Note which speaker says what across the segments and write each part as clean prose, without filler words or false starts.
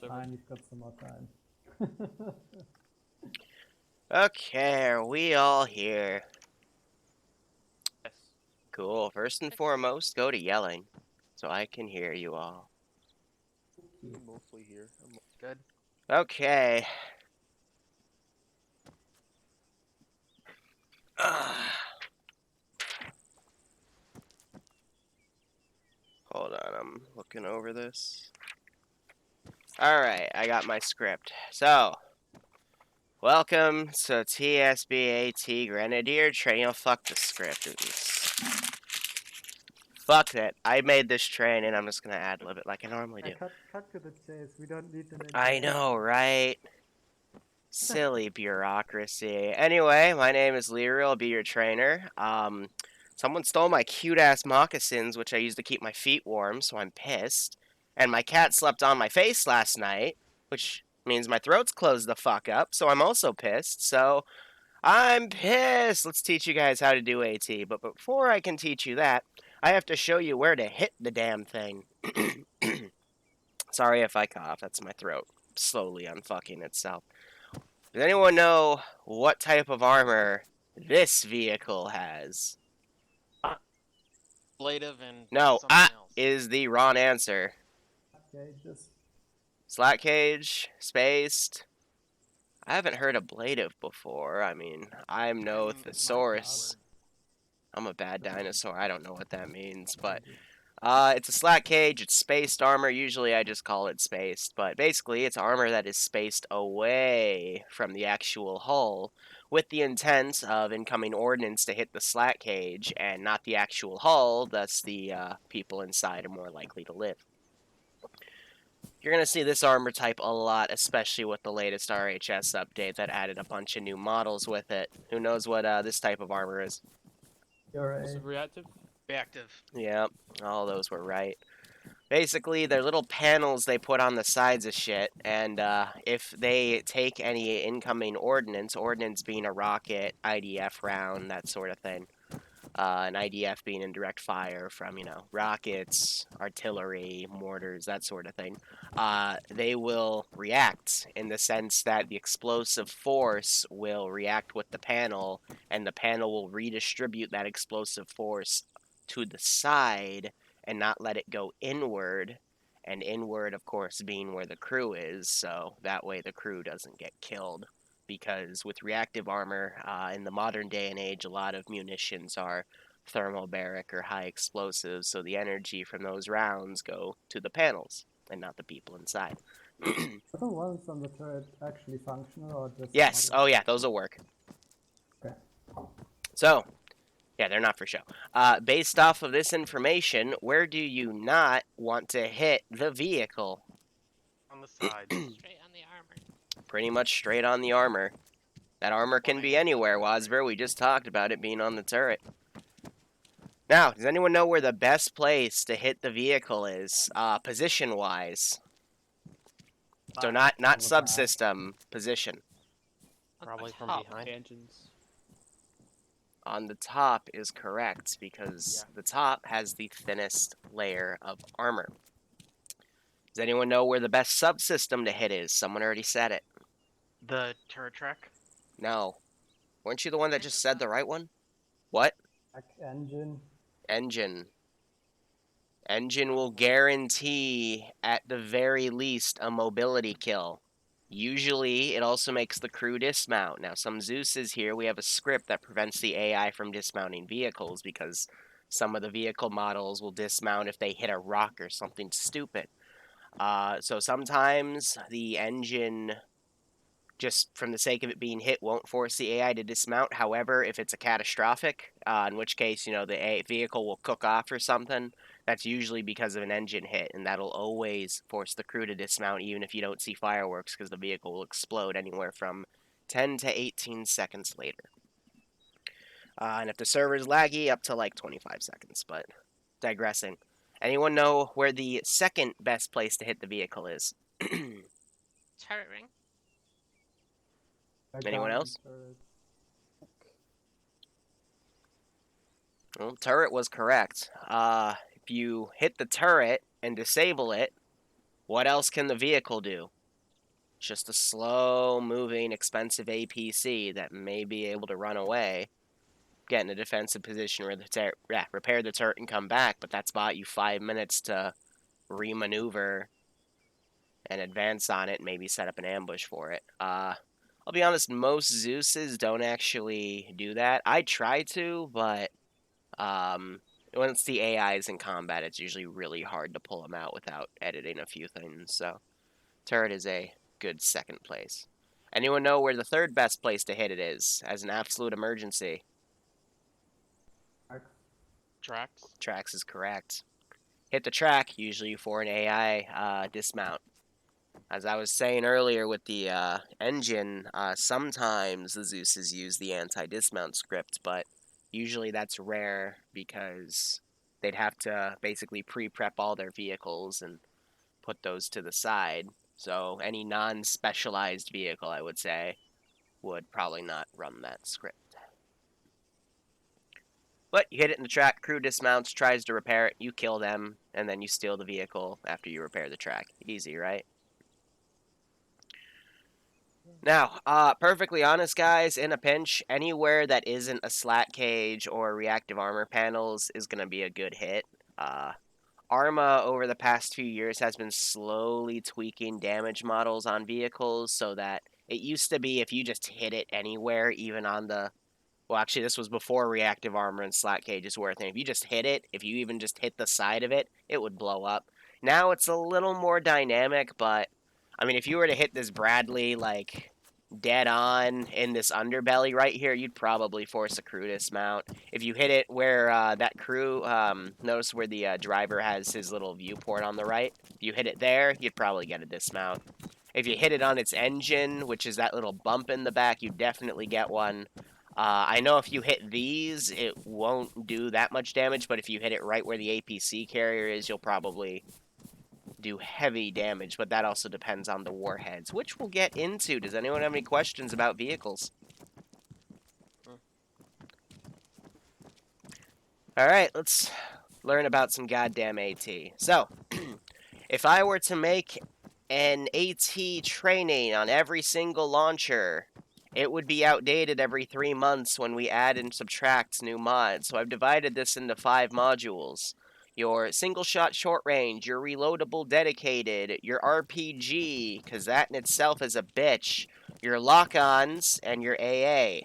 Speaker 1: Nein, you've got some more time.
Speaker 2: Okay, are we all here?
Speaker 3: Yes.
Speaker 2: Cool. First and foremost, go to yelling, so I can hear you all.
Speaker 4: I'm mostly here. I'm good.
Speaker 2: Okay. Hold on, I'm looking over this. Alright, I got my script. So, welcome to TSB Grenadier Train. Oh, fuck the script. Fuck it. I made this train and I'm just gonna ad-lib it like I normally do.
Speaker 1: Cut to the chase. We don't need an
Speaker 2: I know, right? Silly bureaucracy. Anyway, my name is Liru. I'll be your trainer. Someone stole my cute-ass moccasins, which I use to keep my feet warm, so I'm pissed. And my cat slept on my face last night, which means my throat's closed the fuck up, so I'm also pissed. So, I'm pissed! Let's teach you guys how to do AT. But before I can teach you that, I have to show you where to hit the damn thing. Sorry if I cough. That's my throat slowly unfucking itself. Does anyone know what type of armor this vehicle has?
Speaker 3: Ablative and
Speaker 2: No,
Speaker 3: something else.
Speaker 2: is the wrong answer.
Speaker 1: cages.
Speaker 2: Slat cage, spaced. I haven't heard ablative before. I mean, I'm no thesaurus. I'm a bad dinosaur. I don't know what that means, but it's a slat cage. It's spaced armor. Usually, I just call it spaced, but basically, it's armor that is spaced away from the actual hull, with the intent of incoming ordnance to hit the slat cage and not the actual hull. Thus, the people inside are more likely to live. You're going to see this armor type a lot, especially with the latest RHS update that added a bunch of new models with it. Who knows what this type of armor is?
Speaker 1: You're
Speaker 3: Was
Speaker 1: a
Speaker 3: it reactive? Reactive.
Speaker 2: Yep, all those were right. Basically, they're little panels they put on the sides of shit, and if they take any incoming ordnance being a rocket, IDF round, that sort of thing, an IDF being in direct fire from, rockets, artillery, mortars, that sort of thing, they will react in the sense that the explosive force will react with the panel, and the panel will redistribute that explosive force to the side and not let it go inward. And inward, of course, being where the crew is, so that way the crew doesn't get killed. Because with reactive armor, in the modern day and age, a lot of munitions are thermobaric or high explosives, so the energy from those rounds go to the panels and not the people inside.
Speaker 1: Are the ones on the turret actually functional or just
Speaker 2: Yes,
Speaker 1: models?
Speaker 2: oh yeah, those will work.
Speaker 1: Okay.
Speaker 2: So, yeah, they're not for show. Based off of this information, where do you not want to hit the vehicle?
Speaker 3: On the side.
Speaker 5: Straight on the armor.
Speaker 2: Pretty much straight on the armor. That armor can be anywhere, Wasber. We just talked about it being on the turret. Now, does anyone know where the best place to hit the vehicle is, position-wise? So not subsystem, position.
Speaker 5: Probably
Speaker 3: from
Speaker 5: top.
Speaker 3: behind.
Speaker 4: engines.
Speaker 2: On the top is correct, because the top has the thinnest layer of armor. Does anyone know where the best subsystem to hit is? Someone already said it.
Speaker 3: The turret track.
Speaker 2: No. Weren't you the one that just said the right one? What?
Speaker 1: Back engine.
Speaker 2: Engine. Engine will guarantee, at the very least, a mobility kill. Usually, it also makes the crew dismount. Now, some Zeus's here, we have a script that prevents the AI from dismounting vehicles because some of the vehicle models will dismount if they hit a rock or something stupid. So sometimes the engine, just from the sake of it being hit, won't force the AI to dismount. However, if it's a catastrophic, in which case, the vehicle will cook off or something, that's usually because of an engine hit, and that'll always force the crew to dismount even if you don't see fireworks, because the vehicle will explode anywhere from 10 to 18 seconds later. And if the server's laggy, up to like 25 seconds, but digressing. Anyone know where the second best place to hit the vehicle is?
Speaker 5: Turret ring.
Speaker 1: Back
Speaker 2: Anyone
Speaker 1: down
Speaker 2: else?
Speaker 1: turret.
Speaker 2: Well, turret was correct. If you hit the turret and disable it, What else can the vehicle do? Just a slow-moving, expensive APC that may be able to run away, get in a defensive position where repair the turret and come back, but that's bought you 5 minutes to remaneuver and advance on it and maybe set up an ambush for it. I'll be honest, most Zeuses don't actually do that. I try to, but once the AI is in combat, it's usually really hard to pull them out without editing a few things. So, turret is a good second place. Anyone know where the third best place to hit it is as an absolute emergency?
Speaker 3: Tracks.
Speaker 2: Tracks is correct. Hit the track, usually for an AI dismount. As I was saying earlier with the engine, sometimes the Zeuses use the anti-dismount script, but usually that's rare because they'd have to basically pre-prep all their vehicles and put those to the side. So any non-specialized vehicle, I would say, would probably not run that script. But you hit it in the track, crew dismounts, tries to repair it, you kill them, and then you steal the vehicle after you repair the track. Easy, right? Now, perfectly honest, guys, in a pinch, anywhere that isn't a slat cage or reactive armor panels is going to be a good hit. Arma, over the past few years, has been slowly tweaking damage models on vehicles so that it used to be if you just hit it anywhere, even on the... Well, actually, this was before reactive armor and slat cages were a thing. If you just hit it, if you even just hit the side of it, it would blow up. Now it's a little more dynamic, but... I mean, if you were to hit this Bradley, like, dead on in this underbelly right here, you'd probably force a crew dismount. If you hit it where that crew, notice where the driver has his little viewport on the right, if you hit it there, you'd probably get a dismount. If you hit it on its engine, which is that little bump in the back, you definitely get one. I know if you hit these, it won't do that much damage, but if you hit it right where the APC carrier is, you'll probably do heavy damage, but that also depends on the warheads, which we'll get into. Does anyone have any questions about vehicles? Alright, let's learn about some goddamn AT. So, if I were to make an AT training on every single launcher, it would be outdated every 3 months when we add and subtract new mods. So I've divided this into 5 modules. Your single shot short range, your reloadable dedicated, your RPG, because that in itself is a bitch, your lock-ons, and your AA.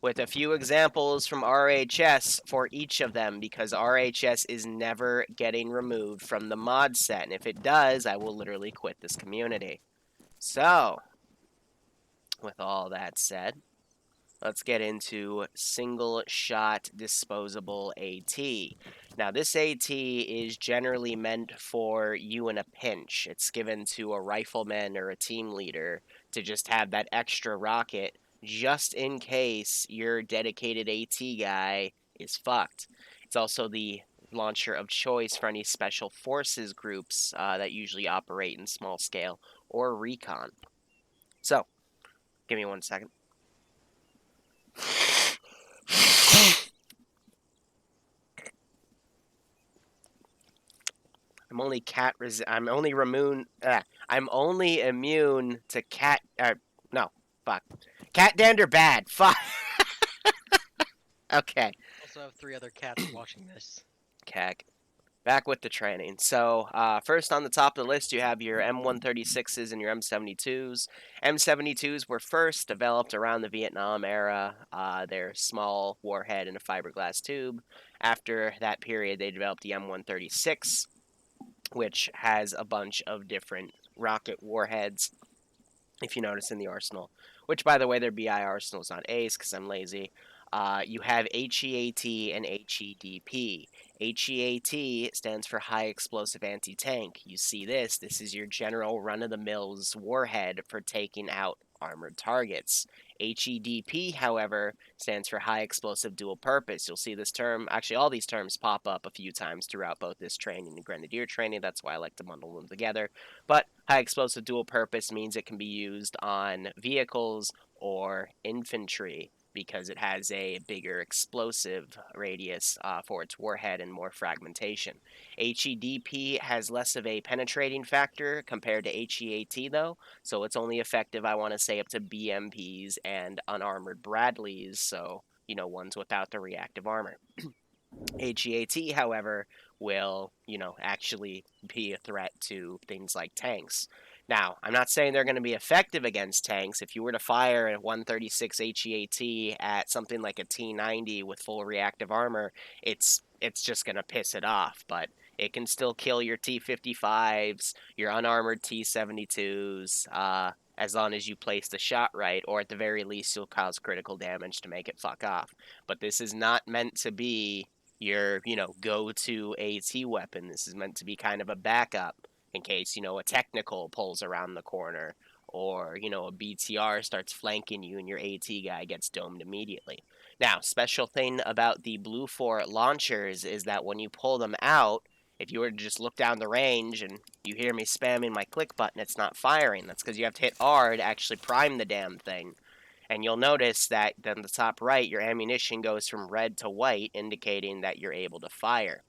Speaker 2: With a few examples from RHS for each of them, because RHS is never getting removed from the mod set, and if it does, I will literally quit this community. So, with all that said, let's get into single shot disposable AT. Now, this AT is generally meant for you in a pinch. It's given to a rifleman or a team leader to just have that extra rocket just in case your dedicated AT guy is fucked. It's also the launcher of choice for any special forces groups that usually operate in small scale or recon. So, give me 1 second. I'm only I'm only immune to cat. No, fuck. Cat dander bad. Fuck. Okay.
Speaker 6: Also have 3 other cats watching this.
Speaker 2: Cack. Back with the training. So, first on the top of the list, you have your M136s and your M72s. M72s were first developed around the Vietnam era. They're small warhead in a fiberglass tube. After that period, they developed the M136, which has a bunch of different rocket warheads, if you notice in the arsenal. Which, by the way, their BI arsenal is not Ace, because I'm lazy. You have HEAT and HEDP. HEAT stands for High Explosive Anti-Tank. You see this. This is your general run-of-the-mills warhead for taking out armored targets. HEDP, however, stands for High Explosive Dual Purpose. You'll see this term, actually all these terms pop up a few times throughout both this training and Grenadier training. That's why I like to bundle them together. But High Explosive Dual Purpose means it can be used on vehicles or infantry. because it has a bigger explosive radius for its warhead and more fragmentation. HEDP has less of a penetrating factor compared to HEAT, though, so it's only effective, I want to say, up to BMPs and unarmored Bradleys, so, you know, ones without the reactive armor. HEAT, however, will, you know, actually be a threat to things like tanks. Now, I'm not saying they're going to be effective against tanks. If you were to fire a 136 HEAT at something like a T90 with full reactive armor, it's just going to piss it off, but it can still kill your T55s, your unarmored T72s, as long as you place the shot right, or at the very least, you'll cause critical damage to make it fuck off. But this is not meant to be your, you know, go-to AT weapon. This is meant to be kind of a backup in case, you know, a technical pulls around the corner, or, you know, a BTR starts flanking you and your AT guy gets domed immediately. Now, special thing about the Blue 4 launchers is that when you pull them out, if you were to just look down the range and you hear me spamming my click button, it's not firing. That's because you have to hit R to actually prime the damn thing. And you'll notice that on the top right, your ammunition goes from red to white, indicating that you're able to fire.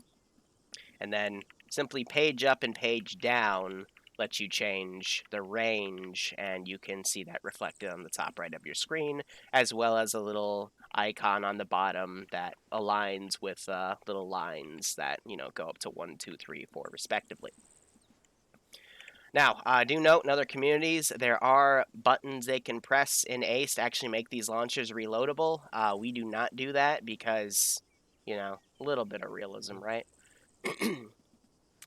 Speaker 2: And then simply page up and page down lets you change the range, and you can see that reflected on the top right of your screen, as well as a little icon on the bottom that aligns with little lines that, you know, go up to 1, 2, 3, 4 respectively. Now, do note in other communities, there are buttons they can press in ACE to actually make these launchers reloadable. We do not do that because, you know, a little bit of realism, right?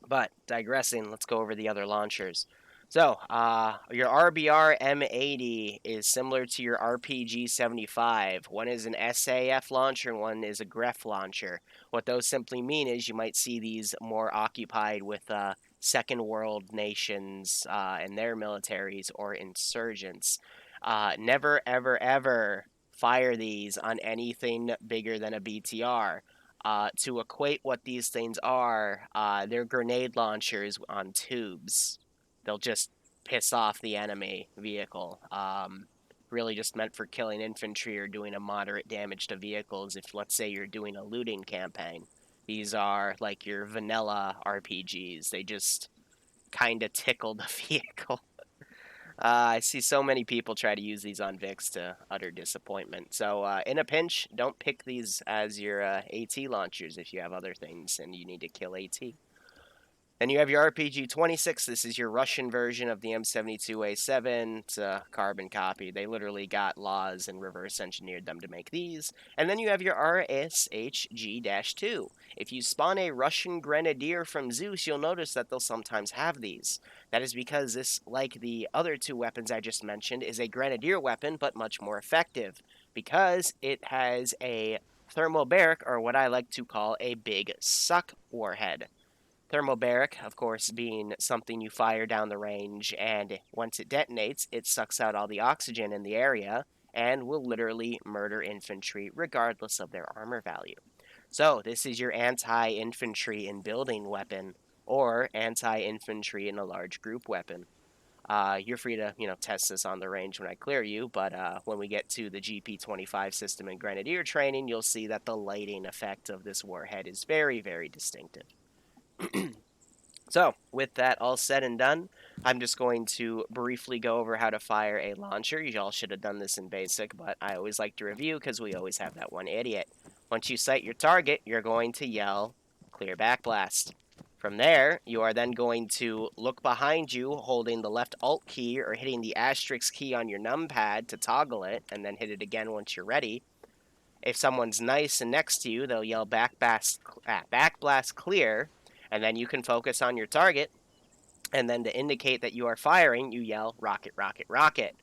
Speaker 2: But, digressing, let's go over the other launchers. So, your RBR M80 is similar to your RPG 75. One is an SAF launcher and one is a GREF launcher. What those simply mean is you might see these more occupied with second world nations and their militaries or insurgents. Never, ever, ever fire these on anything bigger than a BTR. To equate what these things are, they're grenade launchers on tubes. They'll just piss off the enemy vehicle. Really just meant for killing infantry or doing a moderate damage to vehicles if, let's say, you're doing a looting campaign. These are like your vanilla RPGs. They just kind of tickle the vehicle. I see so many people try to use these on Vix to utter disappointment. So, in a pinch, don't pick these as your AT launchers if you have other things and you need to kill AT. Then you have your RPG-26. This is your Russian version of the M72A7. It's a carbon copy. They literally got laws and reverse engineered them to make these. And then you have your RSHG-2. If you spawn a Russian Grenadier from Zeus, you'll notice that they'll sometimes have these. That is because this, like the other two weapons I just mentioned, is a Grenadier weapon, but much more effective. Because it has a thermobaric, or what I like to call a big suck warhead. Thermobaric, of course, being something you fire down the range, and once it detonates, it sucks out all the oxygen in the area, and will literally murder infantry regardless of their armor value. So, this is your anti-infantry in building weapon, or anti-infantry in a large group weapon. You're free to, you know, test this on the range when I clear you, but when we get to the GP25 system in Grenadier training, you'll see that the lighting effect of this warhead is very, very distinctive. So, with that all said and done, I'm just going to briefly go over how to fire a launcher. You all should have done this in basic, but I always like to review because we always have that one idiot. Once you sight your target, you're going to yell, "Clear backblast." From there, you are then going to look behind you, holding the left Alt key or hitting the asterisk key on your numpad to toggle it, and then hit it again once you're ready. If someone's nice and next to you, they'll yell backblast clear, and then you can focus on your target, and then to indicate that you are firing, you yell rocket, rocket, rocket.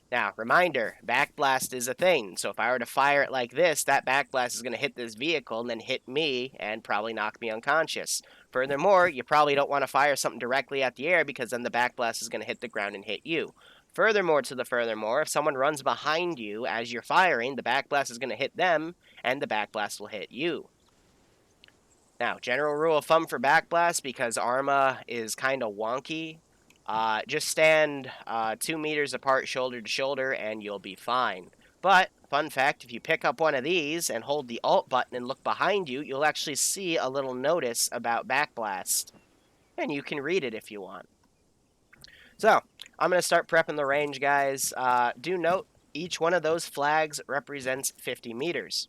Speaker 2: Now, reminder, backblast is a thing, so if I were to fire it like this, that backblast is going to hit this vehicle and then hit me and probably knock me unconscious. Furthermore, you probably don't want to fire something directly at the air because then the backblast is going to hit the ground and hit you. Furthermore, if someone runs behind you as you're firing, the backblast is going to hit them and the backblast will hit you. Now, general rule of thumb for backblast, because Arma is kind of wonky, just stand 2 meters apart shoulder to shoulder and you'll be fine. But fun fact, if you pick up one of these and hold the Alt button and look behind you, you'll actually see a little notice about backblast. And you can read it if you want. So, I'm going to start prepping the range, guys. Do note, each one of those flags represents 50 meters.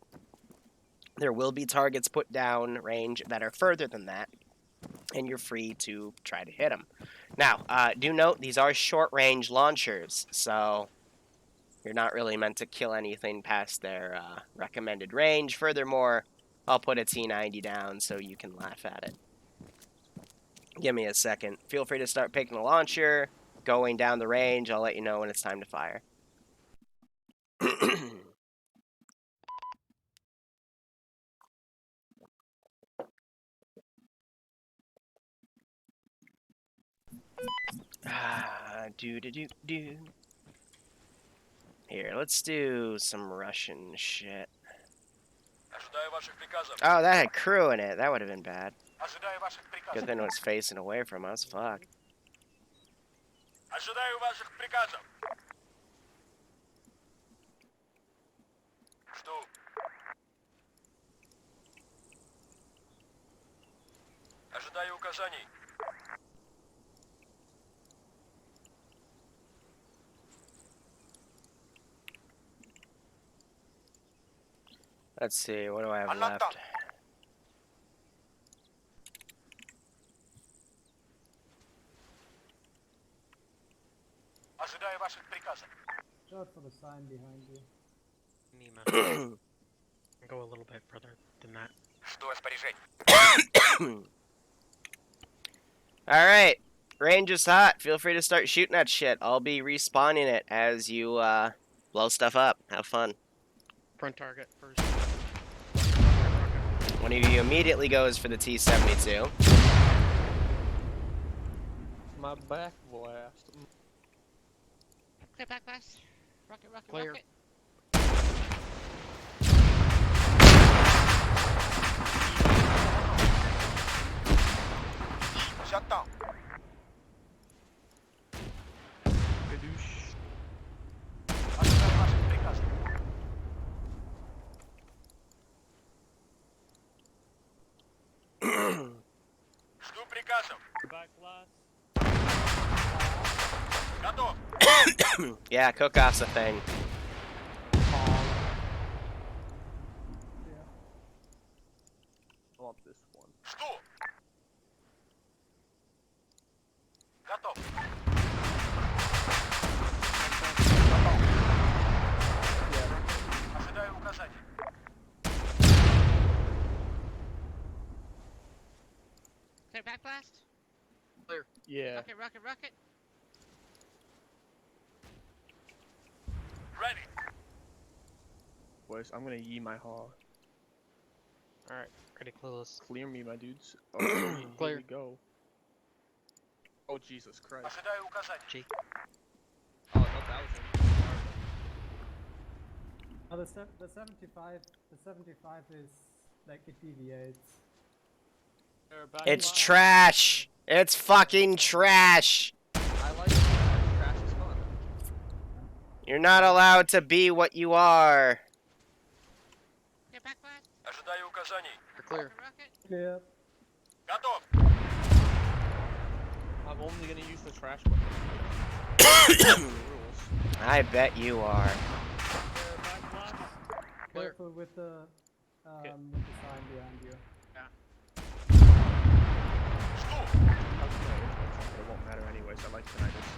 Speaker 2: There will be targets put down range that are further than that, and you're free to try to hit them. Now, do note, these are short-range launchers, so you're not really meant to kill anything past their recommended range. Furthermore, I'll put a T90 down so you can laugh at it. Give me a second. Feel free to start picking a launcher, going down the range. I'll let you know when it's time to fire. Do. Here, let's do some Russian shit. Oh, that had crew in it. That would have been bad. Good thing it was facing away from us. Fuck.
Speaker 7: Ожидаю ваших приказов. Жду. Ожидаю указаний.
Speaker 2: Let's see. What do I have left?
Speaker 7: Ожидаю ваших приказов.
Speaker 1: Shot for the sign behind you.
Speaker 6: Nima. Go a little bit further than that.
Speaker 7: Жду распоряжений.
Speaker 2: Alright. Range is hot. Feel free to start shooting that shit. I'll be respawning it as you blow stuff up. Have fun.
Speaker 6: Front target first.
Speaker 2: One of you immediately goes for the T-72.
Speaker 4: My back blast.
Speaker 5: Clear backblast. Rocket, rocket,
Speaker 6: Clear.
Speaker 5: rocket.
Speaker 7: Shut down.
Speaker 4: Gadoosh.
Speaker 7: Ожидаю ваших приказов. Жду приказов. Готов.
Speaker 2: Yeah, cook-off's a thing.
Speaker 4: I want this one.
Speaker 7: Жду. Готов. Ожидаю указаний.
Speaker 5: Clear backblast.
Speaker 4: Yeah.
Speaker 5: Rocket, rocket, rocket.
Speaker 7: Ready.
Speaker 4: Boys, I'm gonna yee my haw.
Speaker 6: Alright, ready, clueless.
Speaker 4: Clear me, my dudes. Oh, here
Speaker 6: Clear.
Speaker 4: we go. Oh, Jesus Christ.
Speaker 7: Ожидаю указаний.
Speaker 4: Oh, I thought that was him.
Speaker 1: Oh, the 75 is like it deviates.
Speaker 2: It's trash! It's fucking trash!
Speaker 4: I like it. Trash is fun.
Speaker 2: You're not allowed to be what you are.
Speaker 5: Clear backblast.
Speaker 7: Ожидаю указаний.
Speaker 6: You're clear.
Speaker 5: Rocket, rocket.
Speaker 1: Clear.
Speaker 7: Готов.
Speaker 4: I'm only gonna use the trash weapon. Rules.
Speaker 2: I bet you are.
Speaker 6: Clear.
Speaker 1: Careful with the
Speaker 4: Okay.
Speaker 1: sign behind you.
Speaker 7: Жду.
Speaker 4: It won't matter anyways. I like tinnitus.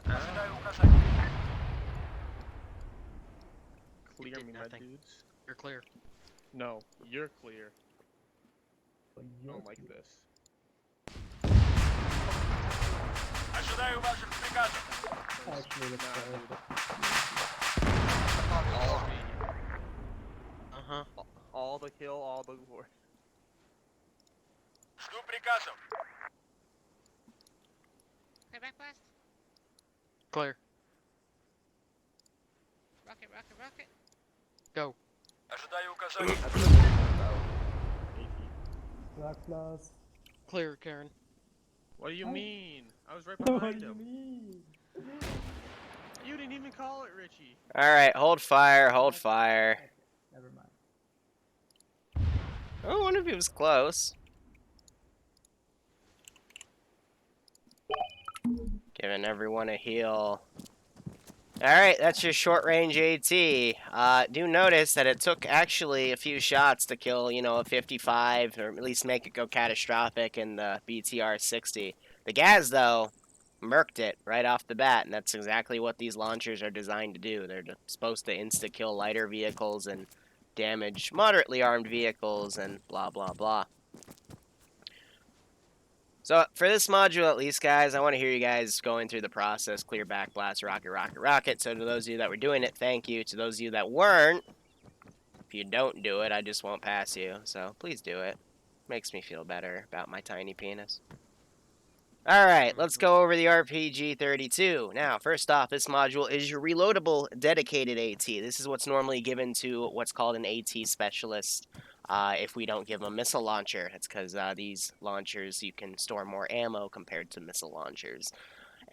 Speaker 7: Ожидаю указаний.
Speaker 4: Clear
Speaker 6: did
Speaker 4: me, my
Speaker 6: nothing.
Speaker 4: dudes.
Speaker 6: You're clear.
Speaker 4: No, you're clear. I
Speaker 1: You're
Speaker 4: don't like this.
Speaker 7: Ожидаю ваших приказов.
Speaker 1: actually the
Speaker 4: Nah,
Speaker 1: third.
Speaker 4: dude. All me.
Speaker 6: Uh-huh.
Speaker 4: All the kill, all the glory.
Speaker 7: Жду приказов.
Speaker 5: Clear backblast.
Speaker 6: Clear.
Speaker 5: Rocket, rocket, rocket.
Speaker 6: Go.
Speaker 7: Ожидаю указаний.
Speaker 4: That's what it's about. AP.
Speaker 1: Black plus.
Speaker 6: Clear, Karen.
Speaker 4: What do you
Speaker 1: Oh.
Speaker 4: mean? I was right
Speaker 1: What
Speaker 4: behind
Speaker 1: do you
Speaker 4: him.
Speaker 1: mean?
Speaker 4: You didn't even call it, Richie.
Speaker 2: Alright, hold fire, hold fire.
Speaker 1: Okay, never mind.
Speaker 2: Oh, one of you was close. Giving everyone a heal. Alright, that's your short range AT. Do notice that it took actually a few shots to kill, a 55, or at least make it go catastrophic in the BTR 60. The Gaz, though, murked it right off the bat, and that's exactly what these launchers are designed to do. They're supposed to insta-kill lighter vehicles and damage moderately armed vehicles and blah, blah, blah. So for this module at least, guys, I want to hear you guys going through the process, clear, backblast, rocket, rocket, rocket. So to those of you that were doing it, thank you. To those of you that weren't, if you don't do it, I just won't pass you. So please do it. Makes me feel better about my tiny penis. Alright, let's go over the RPG-32. Now, first off, this module is your reloadable dedicated AT. This is what's normally given to what's called an AT specialist. If we don't give them a missile launcher. It's because these launchers, you can store more ammo compared to missile launchers.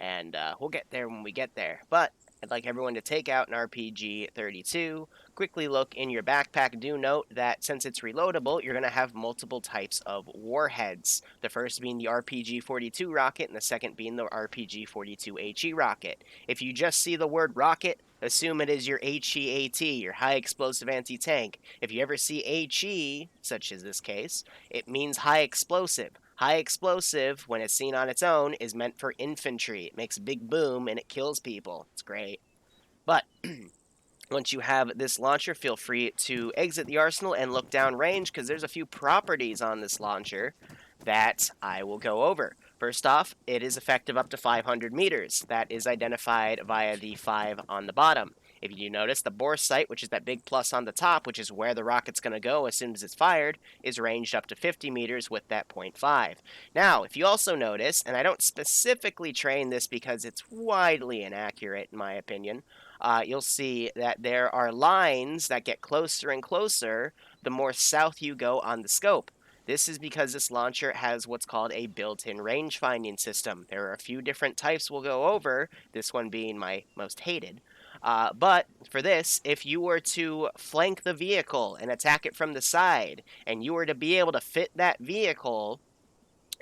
Speaker 2: And we'll get there when we get there. But I'd like everyone to take out an RPG-32. Quickly look in your backpack. Do note that since it's reloadable, you're going to have multiple types of warheads. The first being the RPG-42 rocket, and the second being the RPG-42 HE rocket. If you just see the word rocket, assume it is your HEAT, your high explosive anti-tank. If you ever see HE, such as this case, it means high explosive. High explosive, when it's seen on its own, is meant for infantry. It makes a big boom and it kills people. It's great. But once you have this launcher, feel free to exit the arsenal and look down range, because there's a few properties on this launcher that I will go over. First off, it is effective up to 500 meters. That is identified via the 5 on the bottom. If you do notice, the bore sight, which is that big plus on the top, which is where the rocket's going to go as soon as it's fired, is ranged up to 50 meters with that 0.5. Now, if you also notice, and I don't specifically train this because it's widely inaccurate in my opinion, you'll see that there are lines that get closer and closer the more south you go on the scope. This is because this launcher has what's called a built-in range finding system. There are a few different types we'll go over, this one being my most hated. But for this, if you were to flank the vehicle and attack it from the side, and you were to be able to fit that vehicle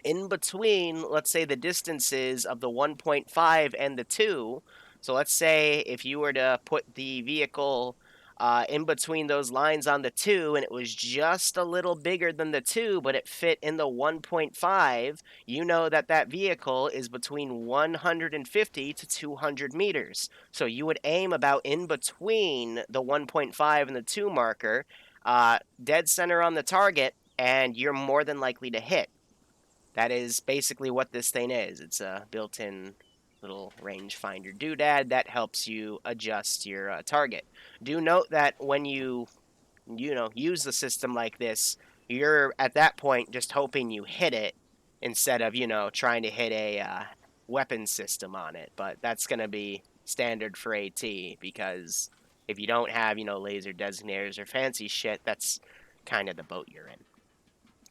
Speaker 2: in between, let's say, the distances of the 1.5 and the 2, so let's say if you were to put the vehicle in between those lines on the 2, and it was just a little bigger than the 2, but it fit in the 1.5, you know that that vehicle is between 150 to 200 meters. So you would aim about in between the 1.5 and the 2 marker, dead center on the target, and you're more than likely to hit. That is basically what this thing is. It's a built-in little rangefinder doodad that helps you adjust your target. Do note that when you use the system like this, you're at that point just hoping you hit it instead of trying to hit a weapon system on it. But that's going to be standard for AT, because if you don't have laser designators or fancy shit, that's kind of the boat you're in.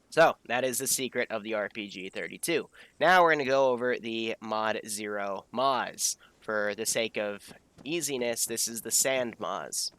Speaker 2: So, that is the secret of the RPG-32. Now we're going to go over the Mod 0 Moz. For the sake of easiness, this is the Sand Moz.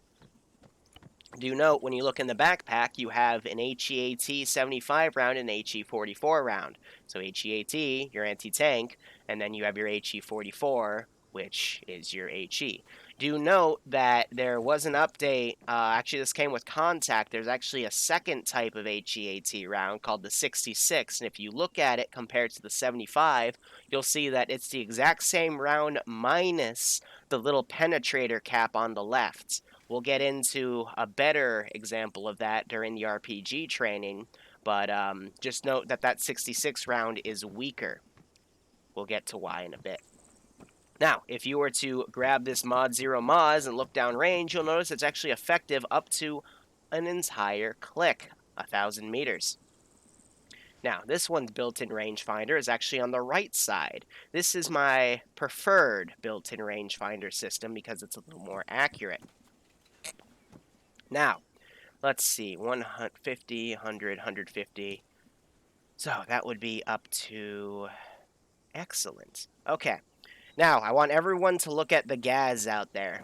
Speaker 2: Do note, when you look in the backpack, you have an HEAT 75 round and an HE 44 round. So HEAT, your anti-tank, and then you have your HE 44, which is your HE. Do note that there was an update, actually this came with Contact, there's actually a second type of HEAT round called the 66, and if you look at it compared to the 75, you'll see that it's the exact same round minus the little penetrator cap on the left. We'll get into a better example of that during the RPG training, but just note that that 66 round is weaker. We'll get to why in a bit. Now, if you were to grab this Mod 0 Moz and look down range, you'll notice it's actually effective up to an entire click, 1,000 meters. Now, this one's built-in rangefinder is actually on the right side. This is my preferred built-in rangefinder system because it's a little more accurate. Now, let's see, 150, 100, 150. So that would be up to Excellent. Okay. Now, I want everyone to look at the gas out there.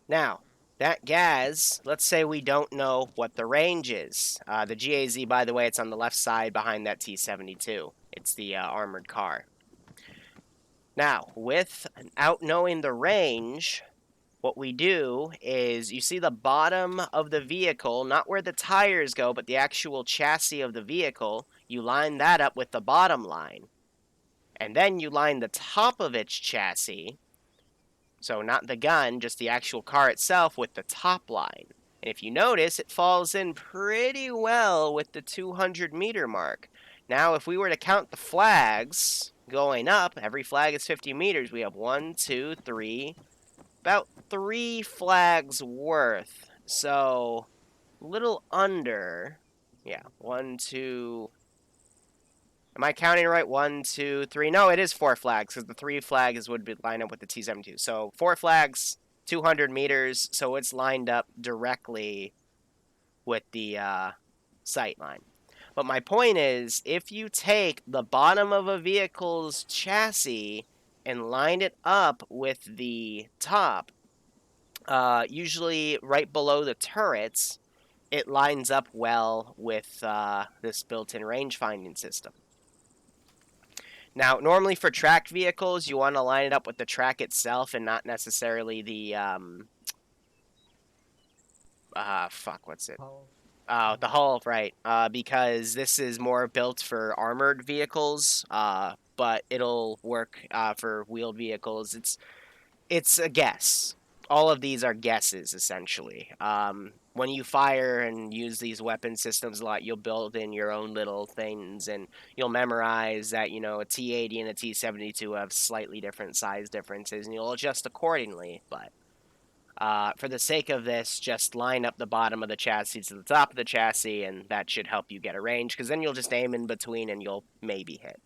Speaker 2: Now, that gas, let's say we don't know what the range is. The GAZ, by the way, it's on the left side behind that T-72. It's the armored car. Now, without knowing the range, what we do is, you see the bottom of the vehicle, not where the tires go, but the actual chassis of the vehicle, you line that up with the bottom line. And then you line the top of its chassis, so not the gun, just the actual car itself, with the top line. And if you notice, it falls in pretty well with the 200-meter mark. Now, if we were to count the flags going up, every flag is 50 meters. We have 1, 2, 3, about 3 flags worth. So, a little under. Yeah, 1, 2. Am I counting right? 1, 2, 3. No, it is 4 flags, because the 3 flags would be lined up with the T-72. So 4 flags, 200 meters, so it's lined up directly with the sight line. But my point is, if you take the bottom of a vehicle's chassis and line it up with the top, usually right below the turrets, it lines up well with this built-in range-finding system. Now, normally for tracked vehicles, you want to line it up with the track itself and not necessarily the, what's it?
Speaker 1: How?
Speaker 2: The hull, right. Because this is more built for armored vehicles, but it'll work for wheeled vehicles. It's a guess. All of these are guesses, essentially. When you fire and use these weapon systems a lot, you'll build in your own little things, and you'll memorize that, you know, a T-80 and a T-72 have slightly different size differences, and you'll adjust accordingly. But for the sake of this, just line up the bottom of the chassis to the top of the chassis, and that should help you get a range, because then you'll just aim in between and you'll maybe hit.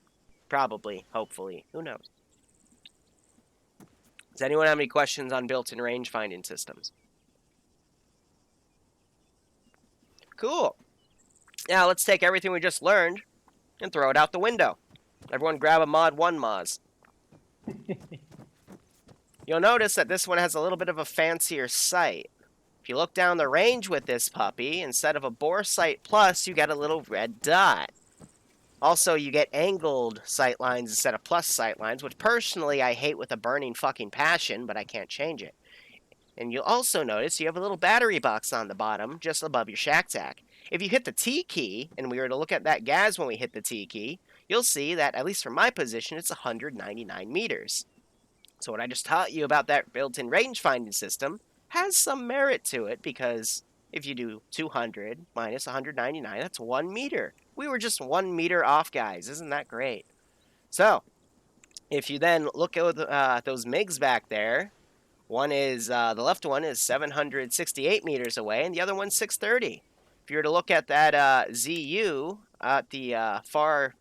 Speaker 2: Probably, hopefully, who knows. Does anyone have any questions on built-in range-finding systems? Cool. Now let's take everything we just learned and throw it out the window. Everyone grab a Mod 1 Moz. You'll notice that this one has a little bit of a fancier sight. If you look down the range with this puppy, instead of a bore sight plus, you get a little red dot. Also, you get angled sight lines instead of plus sight lines, which personally I hate with a burning fucking passion, but I can't change it. And you'll also notice you have a little battery box on the bottom, just above your shack tack. If you hit the T key, and we were to look at that gas when we hit the T key, you'll see that, at least from my position, it's 199 meters. So what I just taught you about that built-in range-finding system has some merit to it, because if you do 200 minus 199, that's 1 meter. We were just 1 meter off, guys. Isn't that great? So, if you then look at those MiGs back there, one is, the left one is 768 meters away, and the other one's 630. If you were to look at that ZU at the far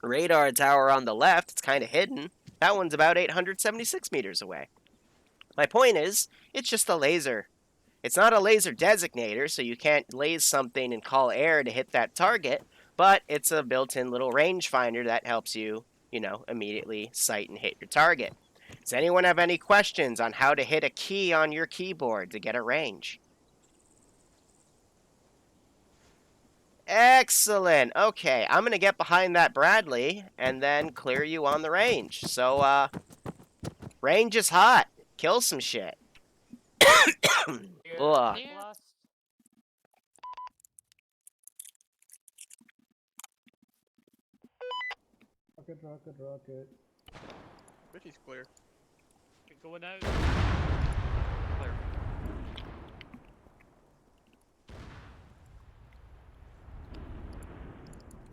Speaker 2: radar tower on the left, it's kind of hidden. That one's about 876 meters away. My point is, it's just a laser. It's not a laser designator, so you can't laze something and call air to hit that target, but it's a built-in little rangefinder that helps you, you know, immediately sight and hit your target. Does anyone have any questions on how to hit a key on your keyboard to get a range? Excellent. Okay, I'm going to get behind that Bradley and then clear you on the range. So, range is hot. Kill some shit. Ugh.
Speaker 5: Yeah.
Speaker 1: Blast. Rocket, rocket, rocket.
Speaker 4: Richie's clear.
Speaker 3: Going out.
Speaker 4: Clear.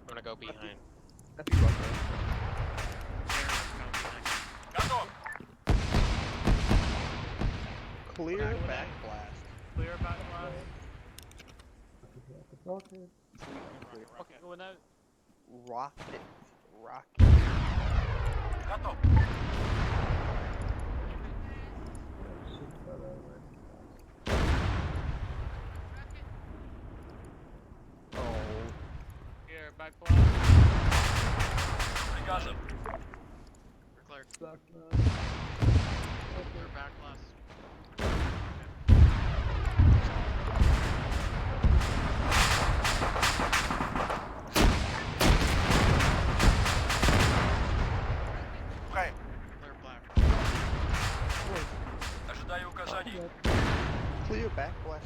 Speaker 6: I'm gonna go behind.
Speaker 4: That's you, Russell.
Speaker 7: Готов.
Speaker 4: Clear back blast.
Speaker 3: Clear back blast.
Speaker 1: Rocket, rocket,
Speaker 4: Clear.
Speaker 3: Okay, going out.
Speaker 4: Rocket. Rocket.
Speaker 7: Готов.
Speaker 1: shit fell over.
Speaker 5: Rocket.
Speaker 4: Oh.
Speaker 3: Clear back blast.
Speaker 7: приказом.
Speaker 4: We're clear.
Speaker 1: Black blast.
Speaker 4: Clear back blast.
Speaker 7: Прайм.
Speaker 4: Clear black.
Speaker 7: Ожидаю указаний.
Speaker 8: Clear back blast.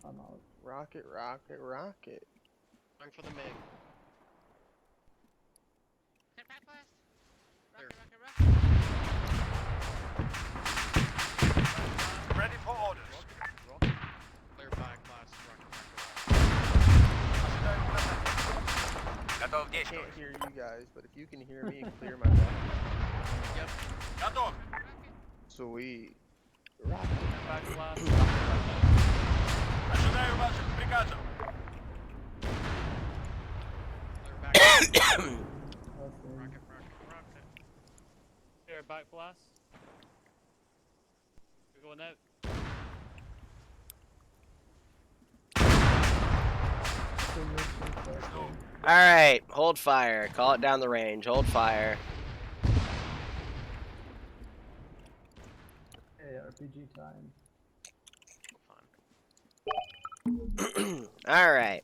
Speaker 1: I'm out.
Speaker 8: Rocket, rocket, rocket.
Speaker 4: Going for the MiG.
Speaker 5: Clear back blast.
Speaker 4: Clear.
Speaker 5: Rocket, rocket, rocket.
Speaker 7: Ready for orders.
Speaker 4: Clear back blast. Rocket, rocket,
Speaker 7: Ожидаю указаний. Готов
Speaker 8: I
Speaker 7: действовать.
Speaker 8: can't hear you guys, but if you can hear me, clear my back.
Speaker 4: rocket. Yep.
Speaker 7: Готов.
Speaker 8: Sweet.
Speaker 3: Back blast.
Speaker 7: Ожидаю ваших приказов.
Speaker 4: Clear back blast.
Speaker 1: Passing.
Speaker 4: Rocket, rocket, rocket.
Speaker 3: Clear back blast. We're going out.
Speaker 7: Жду.
Speaker 2: Alright, hold fire. Call it down the range. Hold fire.
Speaker 1: Hey, RPG time.
Speaker 4: Fun.
Speaker 2: Alright.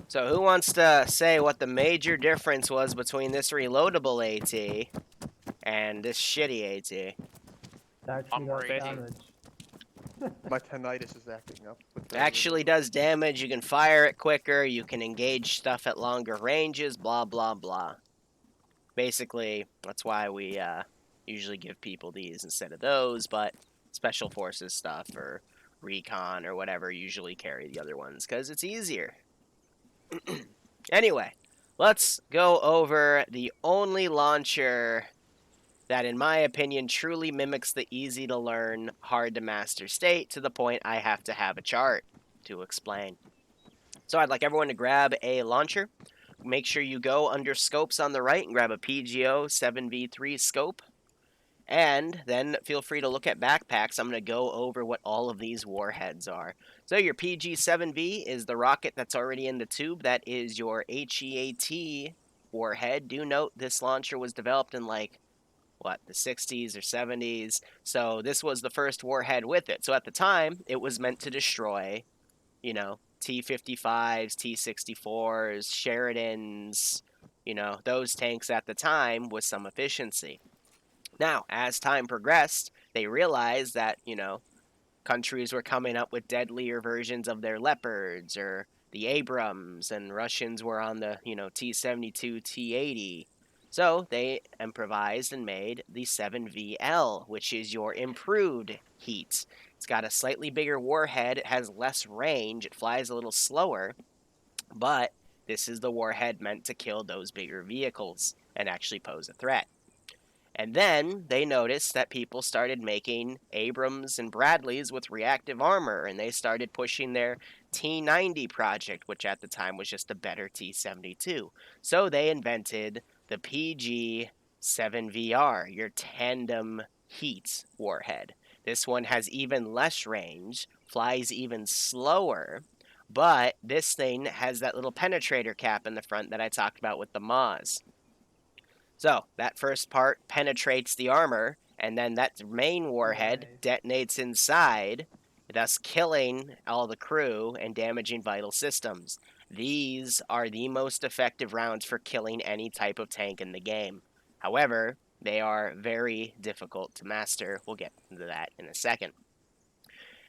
Speaker 2: So who wants to say what the major difference was between this reloadable AT and this shitty AT?
Speaker 1: It actually got
Speaker 4: ready.
Speaker 1: damage.
Speaker 8: My tinnitus is acting up. With
Speaker 2: It
Speaker 8: the-
Speaker 2: actually does damage, you can fire it quicker, you can engage stuff at longer ranges, blah blah blah. Basically, that's why we usually give people these instead of those, but special forces stuff or recon or whatever usually carry the other ones because it's easier. Anyway, let's go over the only launcher that, in my opinion, truly mimics the easy-to-learn, hard-to-master state to the point I have to have a chart to explain. So I'd like everyone to grab a launcher. Make sure you go under scopes on the right and grab a PGO 7v3 scope. And then feel free to look at backpacks. I'm going to go over what all of these warheads are. So your PG-7V is the rocket that's already in the tube. That is your HEAT warhead. Do note this launcher was developed in the 60s or 70s. So this was the first warhead with it. So at the time, it was meant to destroy, T-55s, T-64s, Sheridans, those tanks at the time with some efficiency. Now, as time progressed, they realized that, countries were coming up with deadlier versions of their Leopards or the Abrams, and Russians were on the, T-72, T-80. So they improvised and made the 7VL, which is your improved heat. It's got a slightly bigger warhead, it has less range, it flies a little slower, but this is the warhead meant to kill those bigger vehicles and actually pose a threat. And then they noticed that people started making Abrams and Bradleys with reactive armor, and they started pushing their T-90 project, which at the time was just a better T-72. So they invented the PG-7VR, your tandem heat warhead. This one has even less range, flies even slower, but this thing has that little penetrator cap in the front that I talked about with the Moz. So, that first part penetrates the armor, and then that main warhead
Speaker 1: Nice.
Speaker 2: detonates inside, thus killing all the crew and damaging vital systems. These are the most effective rounds for killing any type of tank in the game. However, they are very difficult to master. We'll get into that in a second.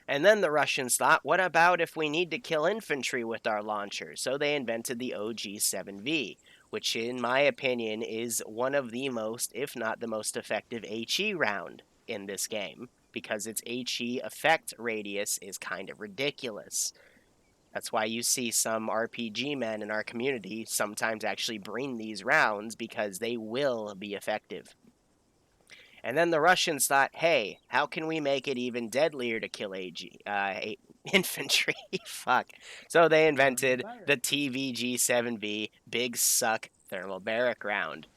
Speaker 2: And then the Russians thought, what about if we need to kill infantry with our launcher? So they invented the OG-7V, which in my opinion is one of the most, if not the most effective HE round in this game, because its HE effect radius is kind of ridiculous. That's why you see some RPG men in our community sometimes actually bring these rounds, because they will be effective. And then the Russians thought, hey, how can we make it even deadlier to kill infantry? Fuck. So they invented the TVG-7V Big Suck Thermobaric round.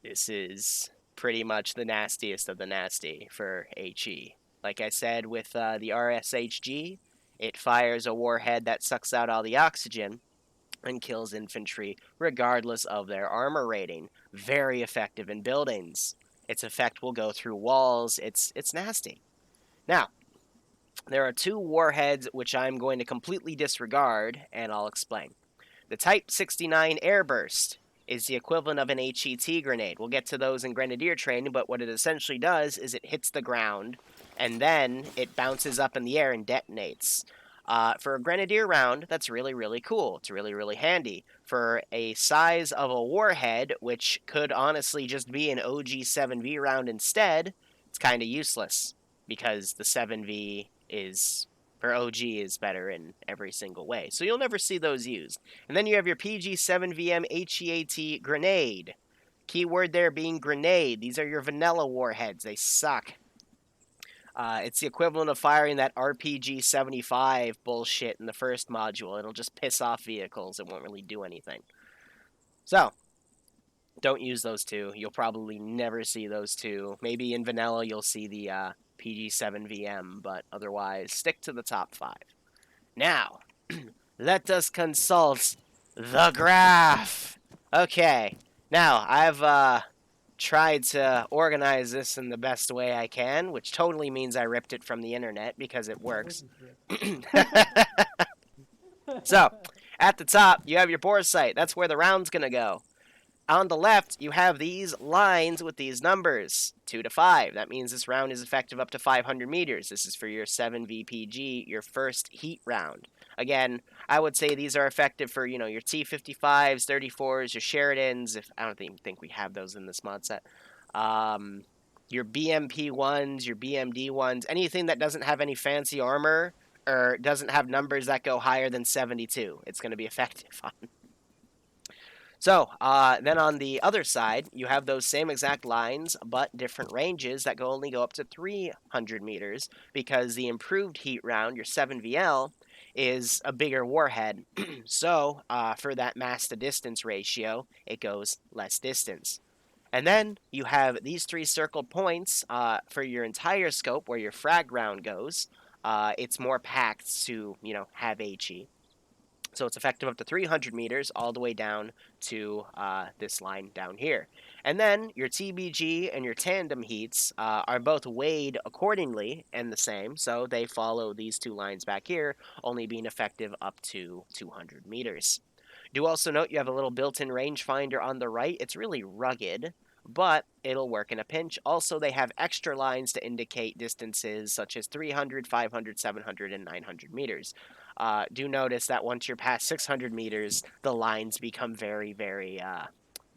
Speaker 2: This is pretty much the nastiest of the nasty for HE. Like I said with the RSHG, it fires a warhead that sucks out all the oxygen, and kills infantry regardless of their armor rating. Very effective in buildings. Its effect will go through walls. It's nasty. Now, there are 2 warheads which I'm going to completely disregard, and I'll explain. The Type 69 Airburst is the equivalent of an HET grenade. We'll get to those in Grenadier training, but what it essentially does is it hits the ground, and then it bounces up in the air and detonates. For a Grenadier round, that's really, really cool. It's really, really handy. For a size of a warhead, which could honestly just be an OG 7V round instead, it's kind of useless, because the 7V is, for OG, is better in every single way. So you'll never see those used. And then you have your PG-7VM HEAT grenade. Keyword there being grenade. These are your vanilla warheads. They suck. It's the equivalent of firing that RPG-75 bullshit in the first module. It'll just piss off vehicles. It won't really do anything. So, don't use those 2. You'll probably never see those 2. Maybe in vanilla you'll see the PG-7VM, but otherwise, stick to the top 5. Now, let us consult the graph. Okay, now, I've tried to organize this in the best way I can, which totally means I ripped it from the internet because it works. So, at the top, you have your bore sight. That's where the round's going to go. On the left, you have these lines with these numbers, 2 to 5. That means this round is effective up to 500 meters. This is for your 7 VPG, your first heat round. Again, I would say these are effective for, your T-55s, 34s, your Sheridans. I don't even think we have those in this mod set. Your BMP-1s, your BMD-1s, anything that doesn't have any fancy armor or doesn't have numbers that go higher than 72. It's going to be effective on. So, then on the other side, you have those same exact lines, but different ranges that only go up to 300 meters, because the improved heat round, your 7VL, is a bigger warhead. So, for that mass to distance ratio, it goes less distance. And then you have these 3 circled points for your entire scope where your frag round goes. It's more packed to, have HE. So it's effective up to 300 meters all the way down to this line down here. And then your TBG and your tandem heats are both weighed accordingly and the same. So they follow these 2 lines back here, only being effective up to 200 meters. Do also note you have a little built-in rangefinder on the right. It's really rugged, but it'll work in a pinch. Also, they have extra lines to indicate distances such as 300, 500, 700, and 900 meters. Do notice that once you're past 600 meters, the lines become very, very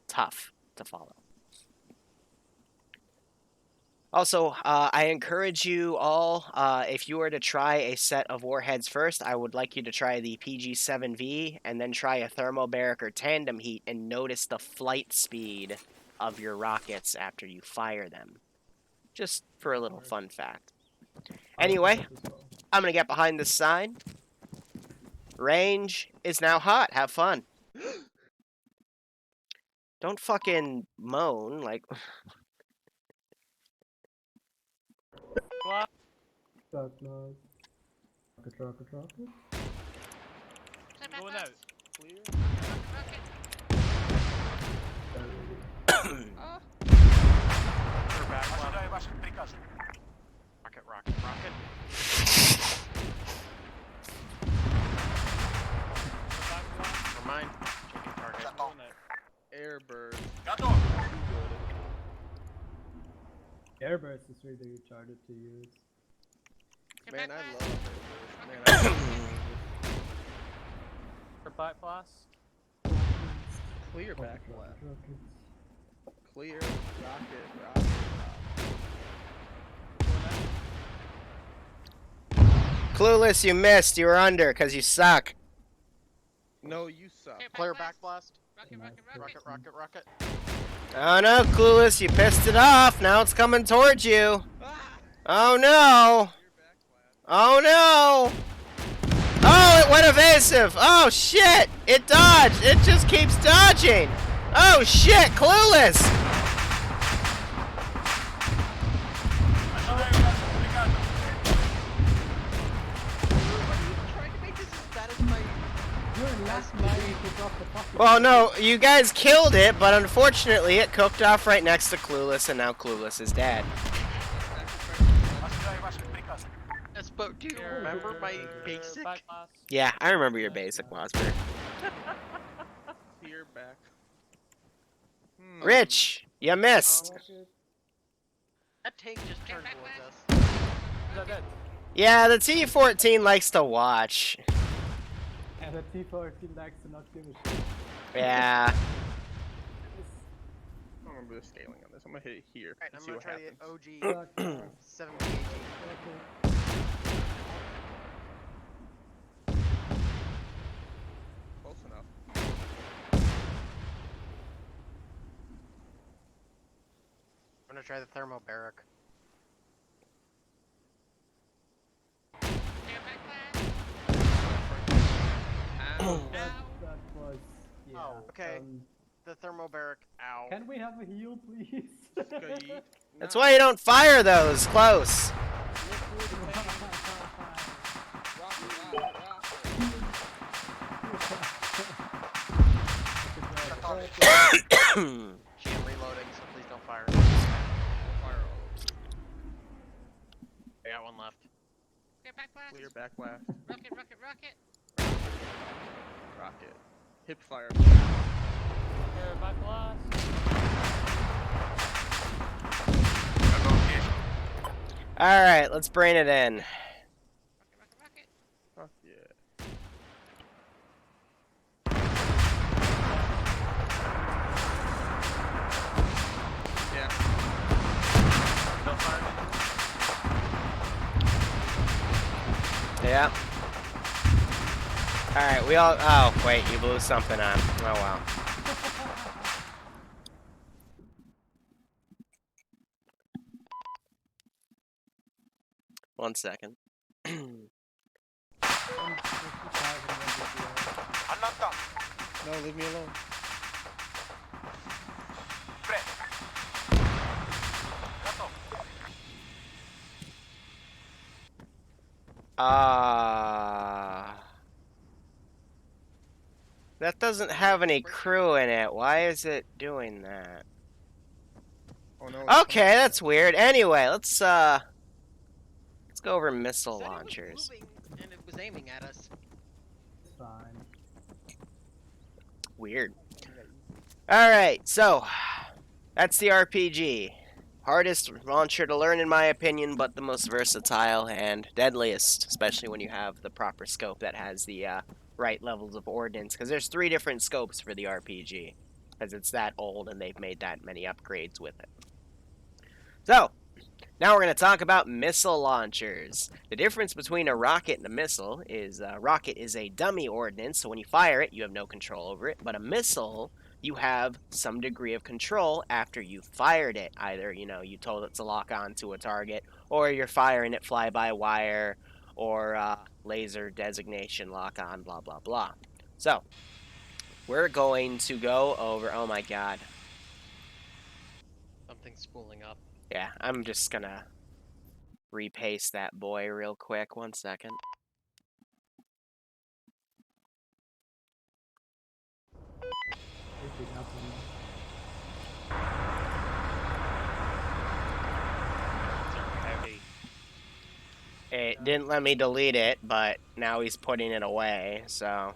Speaker 2: tough to follow. Also, I encourage you all, if you were to try a set of warheads first, I would like you to try the PG-7V and then try a thermobaric or tandem heat and notice the flight speed of your rockets after you fire them. Just for a little fun fact. Anyway, I'm going to get behind this sign. Range is now hot. Have fun. Don't fucking moan, like...
Speaker 3: Blast.
Speaker 1: Start noise. Rocket.
Speaker 5: Step back
Speaker 3: Going
Speaker 5: left.
Speaker 3: out.
Speaker 4: Clear.
Speaker 5: Rocket.
Speaker 4: Ah.
Speaker 6: We're back.
Speaker 7: Ожидаю ваших приказов.
Speaker 6: Rocket.
Speaker 3: Back blast.
Speaker 6: Never mind. Changing target.
Speaker 7: Готов.
Speaker 3: Going out.
Speaker 8: Airbird.
Speaker 7: Готов.
Speaker 1: Airburst is really retarded to use.
Speaker 5: Step
Speaker 8: Man,
Speaker 5: back
Speaker 8: I
Speaker 5: left.
Speaker 8: love Airbird. Man, I love
Speaker 3: For back blast.
Speaker 8: Clear back left.
Speaker 1: Rocket.
Speaker 8: Clear. Rocket.
Speaker 3: Going out.
Speaker 2: Clueless, you missed. You were under because you suck.
Speaker 8: No, you suck.
Speaker 6: Clear back blast.
Speaker 5: Rocket.
Speaker 2: Oh no, Clueless, you pissed it off. Now it's coming towards you. Oh no. Oh no. Oh, it went evasive. Oh shit. It dodged. It just keeps dodging. Oh shit, Clueless.
Speaker 7: Ожидаю ваших приказов.
Speaker 4: Trying to make this as bad as my.
Speaker 1: You're
Speaker 2: Well, no, you guys killed it, but unfortunately it cooked off right next to Clueless, and now Clueless is dead.
Speaker 4: Yes, but do you remember my basic?
Speaker 3: Back class.
Speaker 2: Yeah, I remember your basic, Wasper.
Speaker 8: Clear back.
Speaker 2: Rich, you missed.
Speaker 4: That tank just turned
Speaker 5: back,
Speaker 4: towards us.
Speaker 3: Is that dead?
Speaker 2: Yeah, the T-14 likes to watch.
Speaker 1: And the T14 likes to not give a shit.
Speaker 2: Yeah.
Speaker 8: I don't remember the scaling on this. I'm gonna hit it here
Speaker 4: Alright,
Speaker 8: and
Speaker 4: I'm
Speaker 8: see
Speaker 4: gonna
Speaker 8: what
Speaker 4: try
Speaker 8: happens.
Speaker 4: the OG 780.
Speaker 8: Close enough.
Speaker 4: I'm gonna try the thermo barrack.
Speaker 5: Clear back class.
Speaker 8: Ow.
Speaker 1: That was, yeah.
Speaker 4: Oh, okay. The thermo barrack. Ow.
Speaker 1: Can we have a heal, please?
Speaker 8: Yeet.
Speaker 2: That's
Speaker 8: No.
Speaker 2: why you don't fire those close.
Speaker 4: She am reloading, so please don't fire.
Speaker 8: Fire all
Speaker 4: I got one left.
Speaker 5: Clear back class.
Speaker 8: Clear back left.
Speaker 5: Rocket, rocket, rocket.
Speaker 8: Rocket. Hip fire.
Speaker 3: Clear back class.
Speaker 2: Alright, let's brain it in.
Speaker 5: Rocket, rocket, rocket.
Speaker 8: Fuck yeah. Yeah.
Speaker 3: Don't fire me.
Speaker 2: Yeah. Alright, we all... Oh, wait, you blew something on. Oh, wow. One second.
Speaker 7: I'm not done.
Speaker 8: No, leave me alone.
Speaker 2: That doesn't have any crew in it. Why is it doing that?
Speaker 8: Oh no. it's
Speaker 2: Okay, that's weird. Anyway, let's go over missile
Speaker 4: Said
Speaker 2: launchers.
Speaker 4: It was moving and it was aiming at us.
Speaker 1: It's fine.
Speaker 2: Weird. Alright, so that's the RPG. Hardest launcher to learn in my opinion, but the most versatile and deadliest, especially when you have the proper scope that has the right levels of ordnance, because there's 3 different scopes for the RPG, because it's that old and they've made that many upgrades with it. So, now we're going to talk about missile launchers. The difference between a rocket and a missile is a rocket is a dummy ordnance, so when you fire it, you have no control over it, but a missile, you have some degree of control after you've fired it. Either, you know, you told it to lock on to a target, or you're firing it fly-by-wire, or laser designation, lock on, blah, blah, blah. So, we're going to go over... Oh my god.
Speaker 6: Something's spooling up.
Speaker 2: Yeah, I'm just gonna repaste that boy real quick. 1 second.
Speaker 1: Picking up on
Speaker 6: Heavy.
Speaker 2: It didn't let me delete it, but now he's putting it away, so...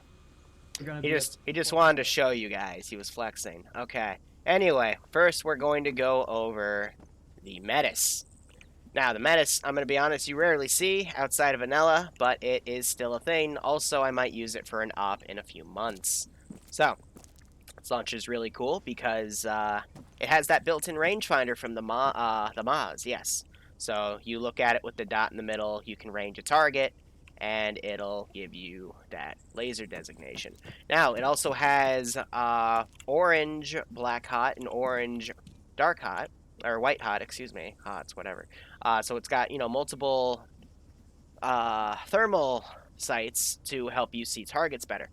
Speaker 1: We're gonna
Speaker 2: He
Speaker 1: be
Speaker 2: just wanted to show you guys. He was flexing. Okay. Anyway, first we're going to go over the Metis. Now, the Metis, I'm going to be honest, you rarely see outside of vanilla, but it is still a thing. Also, I might use it for an op in a few months. So, this launcher is really cool because it has that built-in rangefinder from the Maz, yes. So, you look at it with the dot in the middle, you can range a target, and it'll give you that laser designation. Now, it also has orange black hot and orange dark hot, or white hot, excuse me, hots, whatever. So it's got, you know, multiple thermal sights to help you see targets better.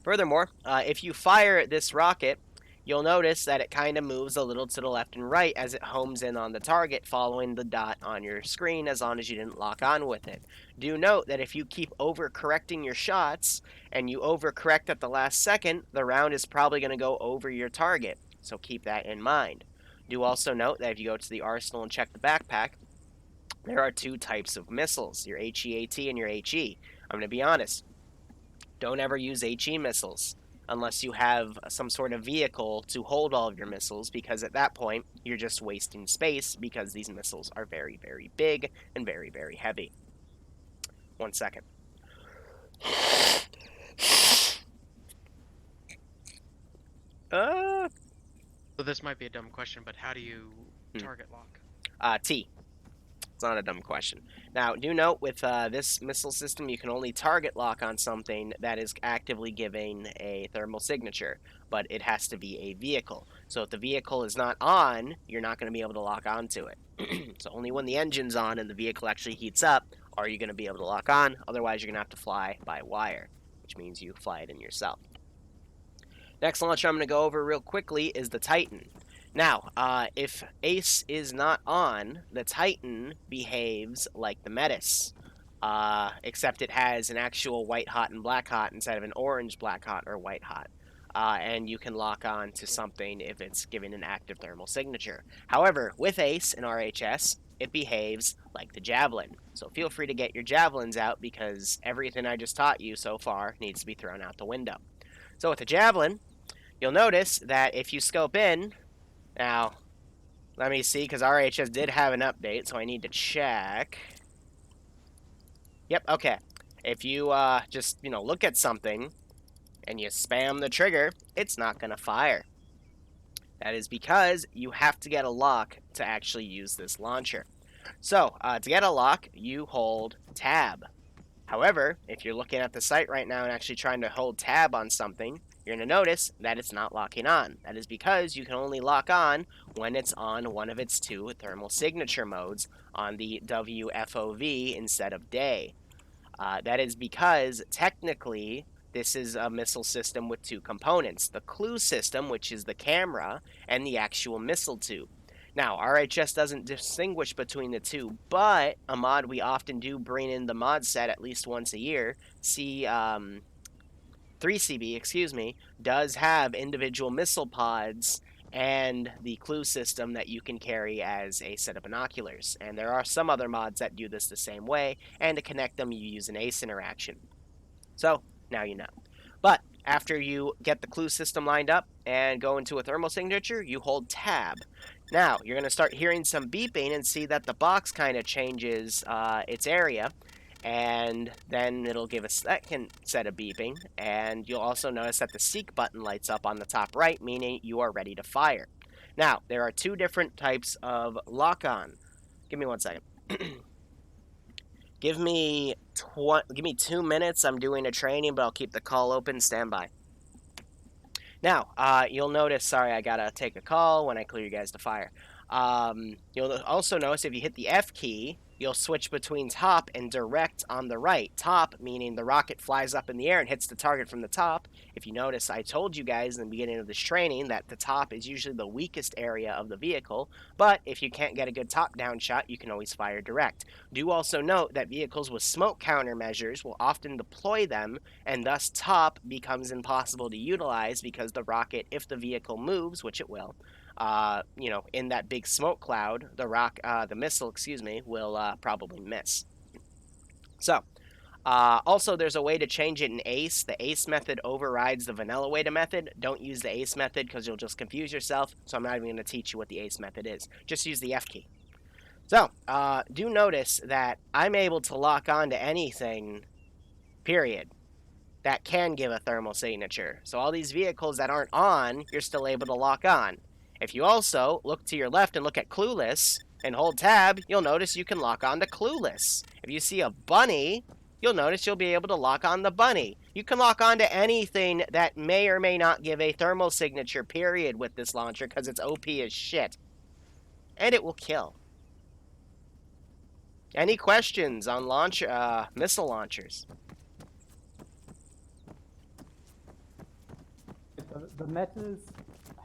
Speaker 2: Furthermore, if you fire this rocket, you'll notice that it kind of moves a little to the left and right as it homes in on the target, following the dot on your screen as long as you didn't lock on with it. Do note that if you keep overcorrecting your shots and you overcorrect at the last second, the round is probably going to go over your target, so keep that in mind. Do also note that if you go to the arsenal and check the backpack, there are two types of missiles, your HEAT and your HE. I'm going to be honest, don't ever use HE missiles unless you have some sort of vehicle to hold all of your missiles, because at that point, you're just wasting space because these missiles are very, very big and very, very heavy. 1 second.
Speaker 6: So this might be a dumb question, but how do you target lock?
Speaker 2: T. It's not a dumb question. Now, do note with this missile system, you can only target lock on something that is actively giving a thermal signature, but it has to be a vehicle. So if the vehicle is not on, you're not going to be able to lock onto it. So only when the engine's on and the vehicle actually heats up are you going to be able to lock on. Otherwise, you're going to have to fly by wire, which means you fly it in yourself. Next launcher I'm going to go over real quickly is the Titan. Now, if Ace is not on, the Titan behaves like the Metis, except it has an actual white hot and black hot instead of an orange black hot or white hot. And you can lock on to something if it's giving an active thermal signature. However, with Ace and RHS, it behaves like the Javelin. So feel free to get your Javelins out, because everything I just taught you so far needs to be thrown out the window. So with the Javelin, you'll notice that if you scope in, now, let me see, because RHS did have an update, so I need to check. Yep, okay. If you just, look at something and you spam the trigger, it's not going to fire. That is because you have to get a lock to actually use this launcher. So, to get a lock, you hold tab. However, if you're looking at the site right now and actually trying to hold tab on something, you're going to notice that it's not locking on. That is because you can only lock on when it's on one of its two thermal signature modes on the WFOV instead of day. That is because, technically, this is a missile system with two components. The clue system, which is the camera, and the actual missile tube. Now, RHS doesn't distinguish between the two, but a mod we often do bring in the mod set at least once a year, 3CB, does have individual missile pods and the clue system that you can carry as a set of binoculars. And there are some other mods that do this the same way, and to connect them you use an ACE interaction. So, now you know. But, after you get the clue system lined up and go into a thermal signature, you hold tab. Now, you're going to start hearing some beeping and see that the box kind of changes its area. And then it'll give a second set of beeping, and you'll also notice that the seek button lights up on the top right, meaning you are ready to fire. Now, there are two different types of lock-on. Give me 1 second. Give me 2 minutes. I'm doing a training, but I'll keep the call open. Stand by. Now, you'll notice, sorry, I gotta take a call when I clear you guys to fire. You'll also notice if you hit the F key, you'll switch between top and direct on the right. Top, meaning the rocket flies up in the air and hits the target from the top. If you notice, I told you guys in the beginning of this training that the top is usually the weakest area of the vehicle, but if you can't get a good top-down shot, you can always fire direct. Do also note that vehicles with smoke countermeasures will often deploy them, and thus top becomes impossible to utilize because the rocket, if the vehicle moves, which it will, in that big smoke cloud, the missile, will probably miss. So, also there's a way to change it in ACE. The ACE method overrides the vanilla way to method. Don't use the ACE method because you'll just confuse yourself, so I'm not even going to teach you what the ACE method is. Just use the F key. So, do notice that I'm able to lock on to anything, period, that can give a thermal signature. So all these vehicles that aren't on, you're still able to lock on. If you also look to your left and look at Clueless and hold tab, you'll notice you can lock on to Clueless. If you see a bunny, you'll notice you'll be able to lock on the bunny. You can lock on to anything that may or may not give a thermal signature, period, with this launcher, because it's OP as shit. And it will kill. Any questions on missile launchers?
Speaker 1: The Metis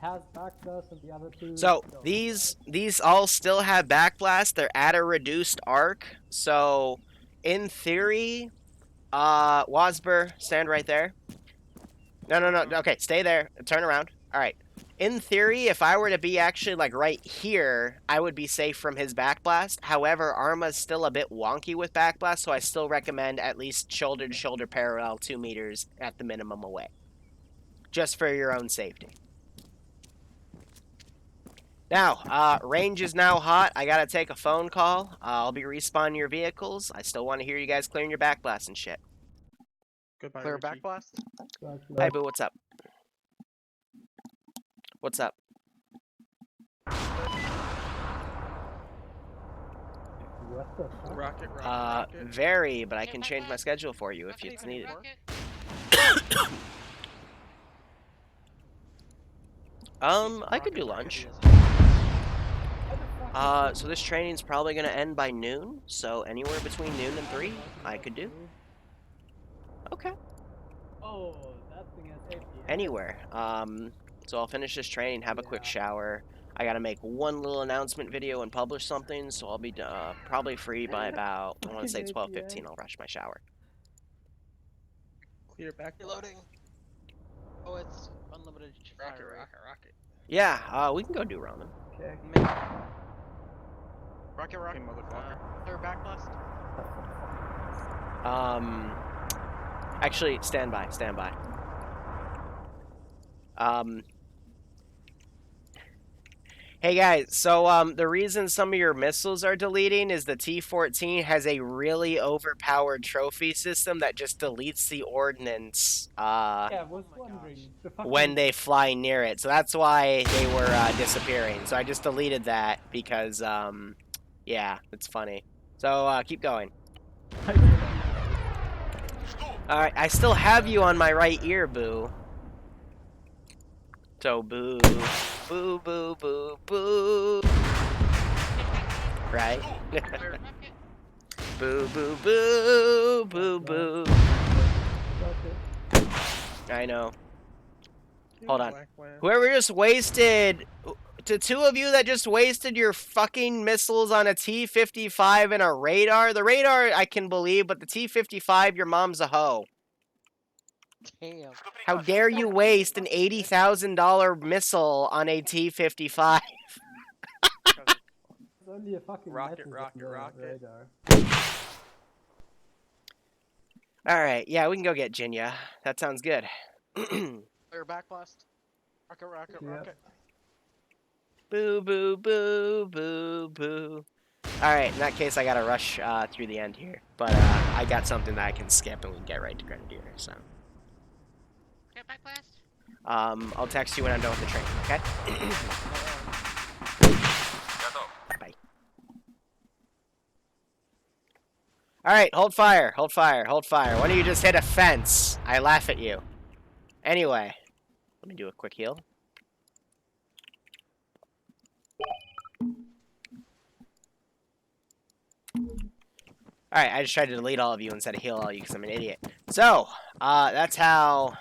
Speaker 1: has backblast and the other two.
Speaker 2: So
Speaker 1: don't.
Speaker 2: these all still have backblast. They're at a reduced arc. So in theory, Wasber, stand right there. No. Okay, stay there. Turn around. All right. In theory, if I were to be actually like right here, I would be safe from his backblast. However, Arma's still a bit wonky with backblast, so I still recommend at least shoulder to shoulder parallel 2 meters at the minimum away, just for your own safety. Now, range is now hot. I gotta take a phone call. I'll be respawning your vehicles. I still want to hear you guys clearing your backblast and shit.
Speaker 8: Goodbye,
Speaker 4: Clear
Speaker 8: Richie.
Speaker 4: backblast.
Speaker 1: Backblast.
Speaker 2: Hi, Boo. What's up? What's up?
Speaker 1: What the fuck?
Speaker 8: Rocket, rocket.
Speaker 2: Very, but I can change my schedule for you if it's needed.
Speaker 5: Rocket.
Speaker 2: I could do lunch. So this training's probably gonna end by noon, so anywhere between noon and 3, I could do. Okay.
Speaker 1: Oh, that thing has safety.
Speaker 2: Anywhere. So I'll finish this training, have a quick shower. I gotta make one little announcement video and publish something, so I'll be probably free by about, I want to say 12:15. I'll rush my shower.
Speaker 8: Clear back.
Speaker 4: Reloading. Oh, it's unlimited
Speaker 8: Rocket,
Speaker 4: fire rate.
Speaker 8: rocket.
Speaker 2: Yeah, we can go do ramen.
Speaker 1: Okay.
Speaker 4: Rocket,
Speaker 8: Hey, motherfucker.
Speaker 4: Clear backblast.
Speaker 2: Actually, stand by. Hey guys, so the reason some of your missiles are deleting is the T-14 has a really overpowered trophy system that just deletes the ordnance
Speaker 1: Yeah, I was wondering. The fucking
Speaker 2: when they fly near it. So that's why they were disappearing. So I just deleted that because, yeah, it's funny. So keep going. Alright, I still have you on my right ear, Boo. So boo, boo, boo, boo, boo. Right?
Speaker 5: Rocket.
Speaker 2: Boo, boo, boo, boo, boo. I know. Hold on. Whoever just wasted... The two of you that just wasted your fucking missiles on a T-55 and a radar. The radar I can believe, but the T-55, your mom's a hoe.
Speaker 4: Damn.
Speaker 2: How dare you waste an $80,000 missile on a T-55?
Speaker 1: It's only a fucking
Speaker 8: Rocket,
Speaker 1: message
Speaker 8: rocket,
Speaker 1: on the
Speaker 8: rocket.
Speaker 1: radar.
Speaker 2: Alright, yeah, we can go get Jinya. That sounds good.
Speaker 4: Clear backblast. Rocket,
Speaker 1: Yep.
Speaker 4: rocket.
Speaker 2: Boo, boo, boo, boo, boo. Alright, in that case, I gotta rush through the end here. But I got something that I can skip and we can get right to Grenadier, so...
Speaker 5: Okay, backblast.
Speaker 2: I'll text you when I'm done with the training, okay? Bye. Alright, hold fire, hold fire, hold fire. Why don't you just hit a fence? I laugh at you. Anyway, let me do a quick heal. Alright, I just tried to delete all of you instead of heal all of you because I'm an idiot. So, that's how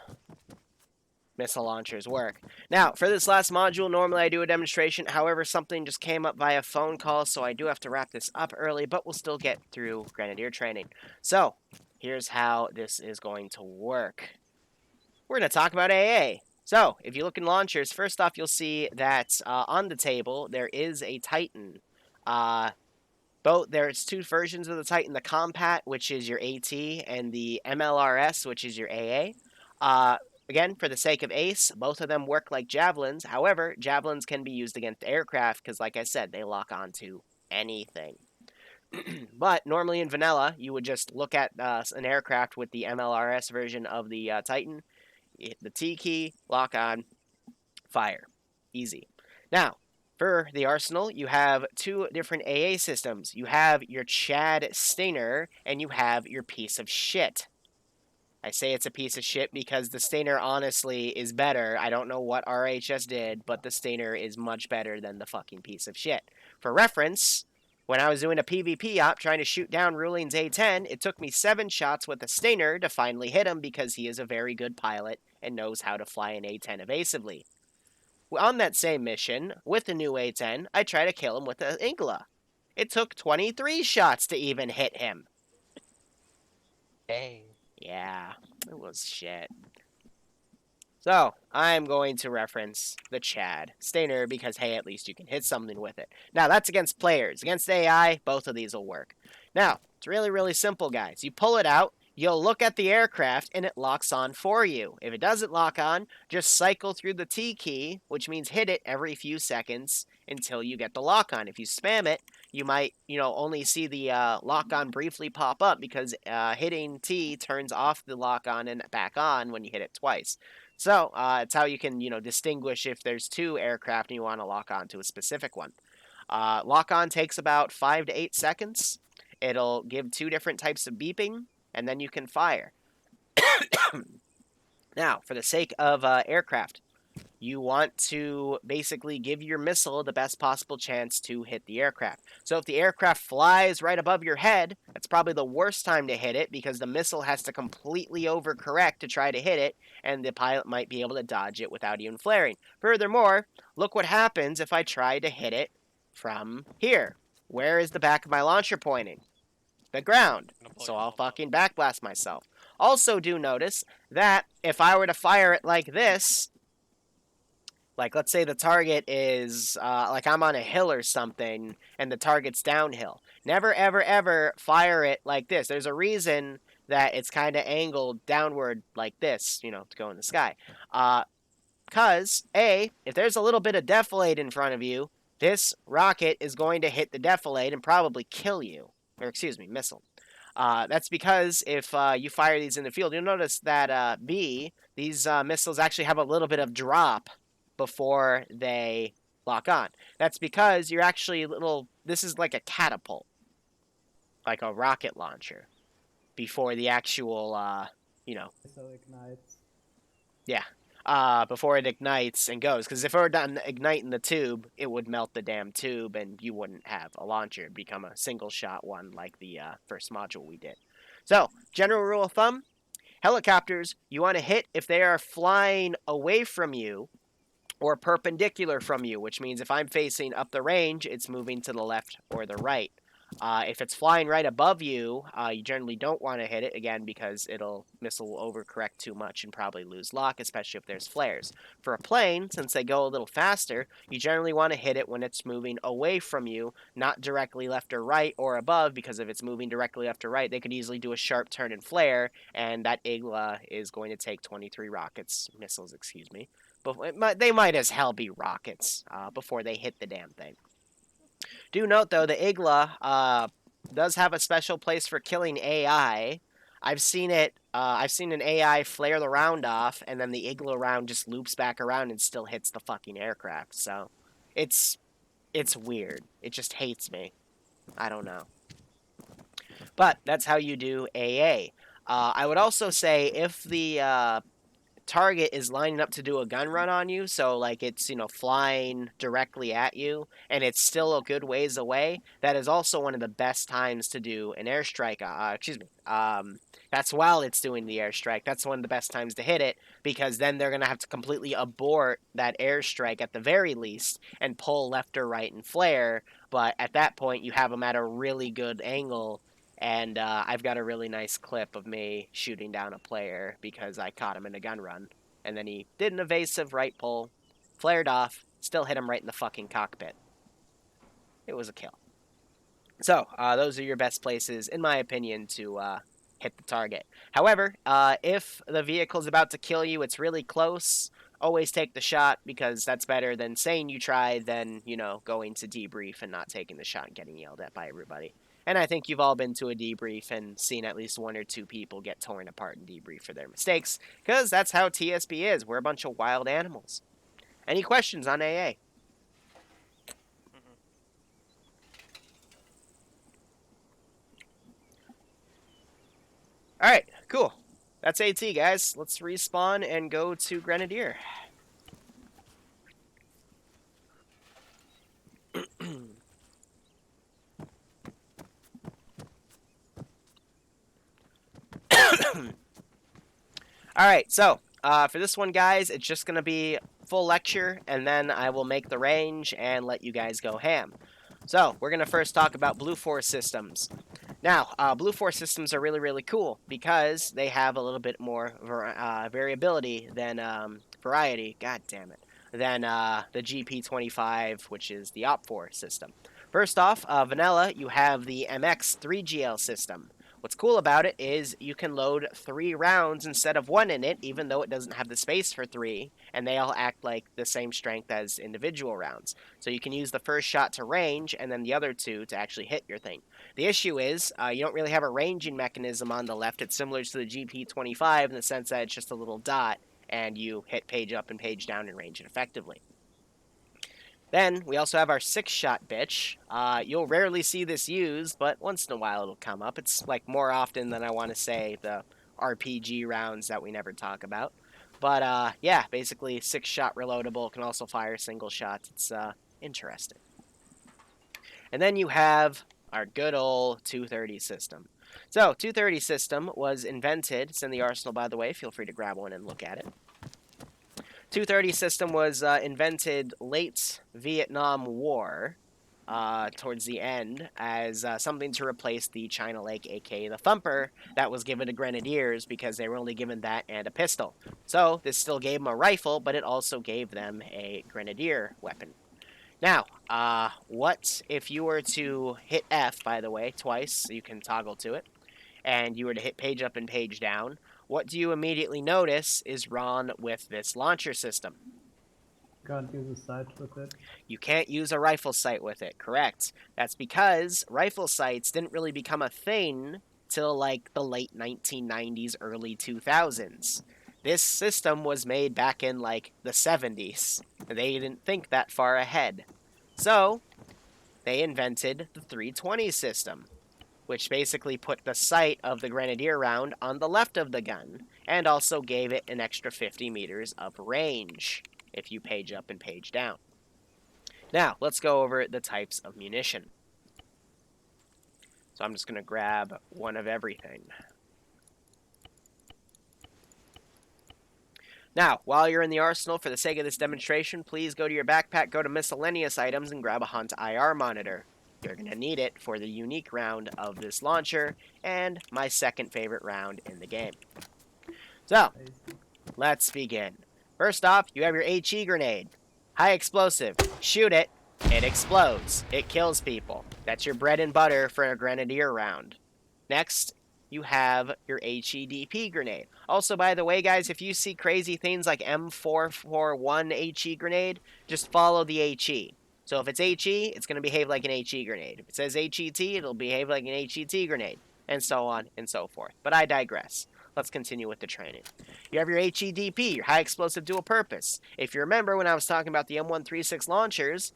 Speaker 2: missile launchers work. Now, for this last module, normally I do a demonstration. However, something just came up via phone call, so I do have to wrap this up early, but we'll still get through Grenadier training. So, here's how this is going to work. We're going to talk about AA. So, if you look in launchers, first off, you'll see that on the table, there is a Titan. There's two versions of the Titan, the Compat, which is your AT, and the MLRS, which is your AA. Again, for the sake of Ace, both of them work like Javelins. However, Javelins can be used against aircraft because, like I said, they lock onto anything. But normally in vanilla, you would just look at an aircraft with the MLRS version of the Titan, hit the T key, lock on, fire. Easy. Now, for the arsenal, you have two different AA systems. You have your Chad Stinger, and you have your piece of shit. I say it's a piece of shit because the Stinger honestly is better. I don't know what RHS did, but the Stinger is much better than the fucking piece of shit. For reference, when I was doing a PvP op trying to shoot down Ruling's A10, it took me 7 shots with the Stinger to finally hit him because he is a very good pilot and knows how to fly an A10 evasively. on that same mission, with the new A-10, I try to kill him with an Igla. It took 23 shots to even hit him.
Speaker 6: Dang.
Speaker 2: Yeah, it was shit. So, I'm going to reference the Chad Stainer because, hey, at least you can hit something with it. Now, that's against players. Against AI, both of these will work. Now, it's really, really simple, guys. You pull it out, you'll look at the aircraft, and it locks on for you. If it doesn't lock on, just cycle through the T key, which means hit it every few seconds until you get the lock on. If you spam it, you might, only see the lock on briefly pop up because hitting T turns off the lock on and back on when you hit it twice. So, it's how you can, distinguish if there's two aircraft and you want to lock on to a specific one. Lock on takes about 5 to 8 seconds. It'll give 2 different types of beeping, and then you can fire. Now, for the sake of aircraft, you want to basically give your missile the best possible chance to hit the aircraft. So if the aircraft flies right above your head, that's probably the worst time to hit it because the missile has to completely overcorrect to try to hit it, and the pilot might be able to dodge it without even flaring. Furthermore, look what happens if I try to hit it from here. Where is the back of my launcher pointing? The ground. So I'll fucking backblast myself. Also do notice that if I were to fire it like this, like, let's say the target is, like I'm on a hill or something, and the target's downhill. Never, ever, ever fire it like this. There's a reason that it's kind of angled downward like this, to go in the sky. Because, A, if there's a little bit of defilade in front of you, this rocket is going to hit the defilade and probably kill you. Or, excuse me, missile. That's because if you fire these in the field, you'll notice that, B, these missiles actually have a little bit of drop before they lock on. That's because you're actually this is like a catapult. Like a rocket launcher. Before the actual,
Speaker 1: So ignites.
Speaker 2: Yeah. Before it ignites and goes. Because if it were done igniting the tube, it would melt the damn tube and you wouldn't have a launcher. It'd become a single shot one like the first module we did. So, general rule of thumb, helicopters, you want to hit if they are flying away from you or perpendicular from you, which means if I'm facing up the range, it's moving to the left or the right. If it's flying right above you, you generally don't want to hit it, again, because missile will overcorrect too much and probably lose lock, especially if there's flares. For a plane, since they go a little faster, you generally want to hit it when it's moving away from you, not directly left or right or above, because if it's moving directly left or right, they could easily do a sharp turn and flare, and that Igla is going to take 23 missiles, excuse me. But they might as hell be rockets before they hit the damn thing. Do note, though, the Igla does have a special place for killing AI. I've seen an AI flare the round off, and then the Igla round just loops back around and still hits the fucking aircraft. So, it's weird. It just hates me. I don't know. But that's how you do AA. I would also say if the target is lining up to do a gun run on you, so like it's flying directly at you and it's still a good ways away, that is also one of the best times to do an airstrike. That's while it's doing the airstrike. That's one of the best times to hit it, because then they're going to have to completely abort that airstrike at the very least and pull left or right and flare, but at that point you have them at a really good angle. And I've got a really nice clip of me shooting down a player because I caught him in a gun run. And then he did an evasive right pull, flared off, still hit him right in the fucking cockpit. It was a kill. So, those are your best places, in my opinion, to hit the target. However, if the vehicle's about to kill you, it's really close, always take the shot, because that's better than saying you tried than, going to debrief and not taking the shot and getting yelled at by everybody. And I think you've all been to a debrief and seen at least 1 or 2 people get torn apart in debrief for their mistakes, because that's how TSB is. We're a bunch of wild animals. Any questions on AA? Alright, cool. That's AT, guys. Let's respawn and go to Grenadier. Alright, so, for this one, guys, it's just going to be full lecture, and then I will make the range and let you guys go ham. So, we're going to first talk about Blue Force systems. Now, Blue Force systems are really, really cool because they have a little bit more variability than variety, god damn it, than the GP25, which is the OPT4 system. First off, vanilla, you have the MX 3GL system. What's cool about it is you can load 3 rounds instead of 1 in it, even though it doesn't have the space for 3, and they all act like the same strength as individual rounds. So you can use the first shot to range, and then the other 2 to actually hit your thing. The issue is, you don't really have a ranging mechanism on the left. It's similar to the GP25 in the sense that it's just a little dot, and you hit page up and page down and range it effectively. Then, we also have our 6-shot bitch. You'll rarely see this used, but once in a while it'll come up. It's like more often than I want to say the RPG rounds that we never talk about. But yeah, basically 6-shot reloadable, can also fire single shots. It's interesting. And then you have our good old 230 system. So, 230 system was invented. It's in the arsenal, by the way. Feel free to grab one and look at it. 230 system was invented late Vietnam War, towards the end, as something to replace the China Lake, aka the Thumper, that was given to Grenadiers because they were only given that and a pistol. So, this still gave them a rifle, but it also gave them a Grenadier weapon. Now, what if you were to hit F, by the way, twice, so you can toggle to it, and you were to hit page up and page down, what do you immediately notice is wrong with this launcher system?
Speaker 1: Can't use a sight with it.
Speaker 2: You can't use a rifle sight with it, correct. That's because rifle sights didn't really become a thing till like the late 1990s, early 2000s. This system was made back in like the 70s. They didn't think that far ahead. So, they invented the 320 system, which basically put the sight of the Grenadier round on the left of the gun, and also gave it an extra 50 meters of range, if you page up and page down. Now, let's go over the types of munition. So I'm just going to grab one of everything. Now, while you're in the arsenal, for the sake of this demonstration, please go to your backpack, go to miscellaneous items, and grab a Hunt IR monitor. You're going to need it for the unique round of this launcher, and my second favorite round in the game. So, let's begin. First off, you have your HE grenade. High explosive. Shoot it, it explodes. It kills people. That's your bread and butter for a Grenadier round. Next, you have your HEDP grenade. Also, by the way, guys, if you see crazy things like M441 HE grenade, just follow the HE. So if it's HE, it's going to behave like an HE grenade. If it says HET, it'll behave like an HET grenade, and so on and so forth. But I digress. Let's continue with the training. You have your HEDP, your high explosive dual purpose. If you remember when I was talking about the M136 launchers,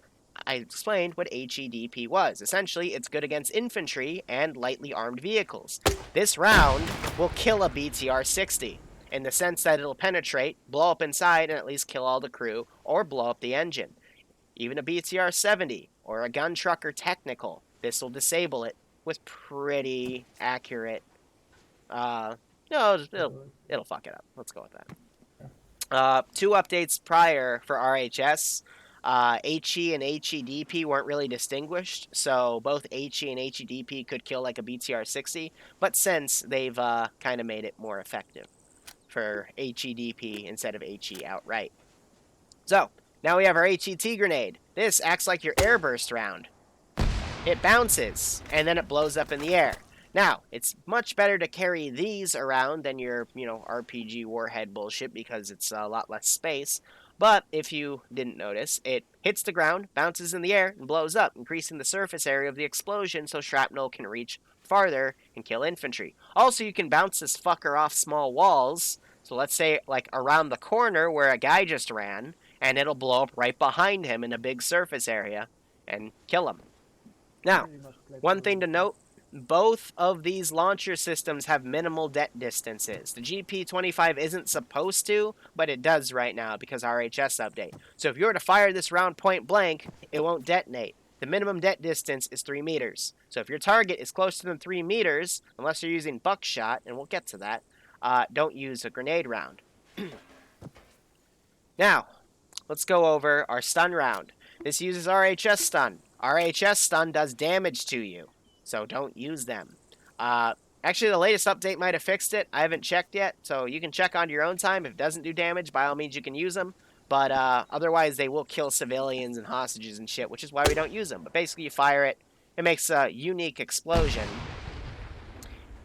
Speaker 2: I explained what HEDP was. Essentially, it's good against infantry and lightly armed vehicles. This round will kill a BTR-60, in the sense that it'll penetrate, blow up inside, and at least kill all the crew, or blow up the engine. Even a BTR-70, or a gun trucker technical, this will disable it with pretty accurate, no, it'll fuck it up. Let's go with that. 2 updates prior for RHS. HE and HEDP weren't really distinguished, so both HE and HEDP could kill like a BTR-60, but since they've kind of made it more effective for HEDP instead of HE outright. So, now we have our HET grenade. This acts like your airburst round. It bounces, and then it blows up in the air. Now, it's much better to carry these around than your, RPG warhead bullshit because it's a lot less space. But if you didn't notice, it hits the ground, bounces in the air, and blows up, increasing the surface area of the explosion so shrapnel can reach farther and kill infantry. Also, you can bounce this fucker off small walls. So let's say, like, around the corner where a guy just ran, and it'll blow up right behind him in a big surface area and kill him. Now, one thing to note, both of these launcher systems have minimal det distances. The GP25 isn't supposed to, but it does right now because RHS update. So if you were to fire this round point blank, it won't detonate. The minimum det distance is 3 meters. So if your target is closer than 3 meters, unless you're using buckshot, and we'll get to that, don't use a grenade round. Now, let's go over our stun round. This uses RHS stun. RHS stun does damage to you, so don't use them. Actually, the latest update might have fixed it. I haven't checked yet, so you can check on your own time. If it doesn't do damage, by all means, you can use them. But otherwise, they will kill civilians and hostages and shit, which is why we don't use them. But basically, you fire it. It makes a unique explosion,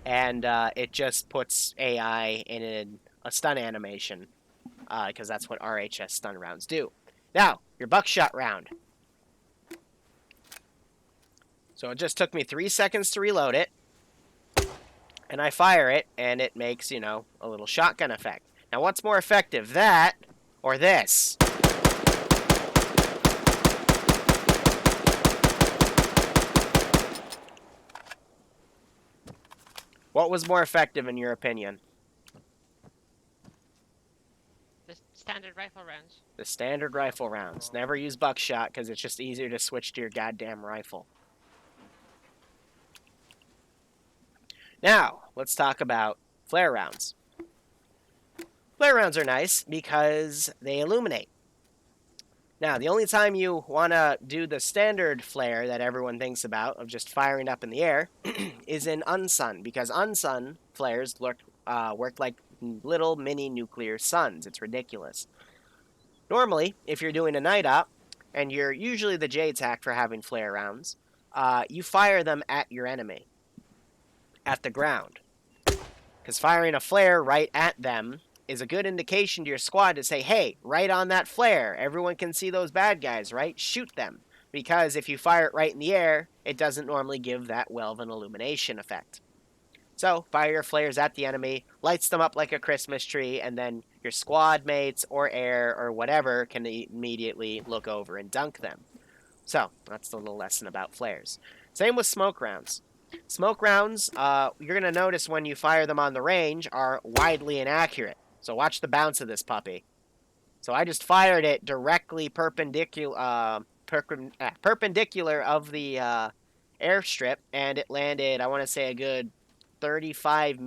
Speaker 2: and it just puts AI in a stun animation, because that's what RHS stun rounds do. Now, your buckshot round. So it just took me 3 seconds to reload it, and I fire it, and it makes, you know, a little shotgun effect. Now, what's more effective, that or this? What was more effective in your opinion?
Speaker 5: The standard rifle rounds.
Speaker 2: The standard rifle rounds. Never use buckshot because it's just easier to switch to your goddamn rifle. Now, let's talk about flare rounds. Flare rounds are nice because they illuminate. Now, the only time you want to do the standard flare that everyone thinks about of just firing up in the air is in unsun, because unsun flares work like little mini nuclear suns. It's ridiculous. Normally, if you're doing a night op, and you're usually the JTAC for having flare rounds, you fire them at your enemy, at the ground. Because firing a flare right at them is a good indication to your squad to say, hey, right on that flare, everyone can see those bad guys, right? Shoot them. Because if you fire it right in the air, it doesn't normally give that well of an illumination effect. So, fire your flares at the enemy, lights them up like a Christmas tree, and then your squad mates or air or whatever can immediately look over and dunk them. So, that's the little lesson about flares. Same with smoke rounds. Smoke rounds, you're going to notice when you fire them on the range, are widely inaccurate. So watch the bounce of this puppy. So I just fired it directly perpendicular of the airstrip, and it landed, I want to say, a good 35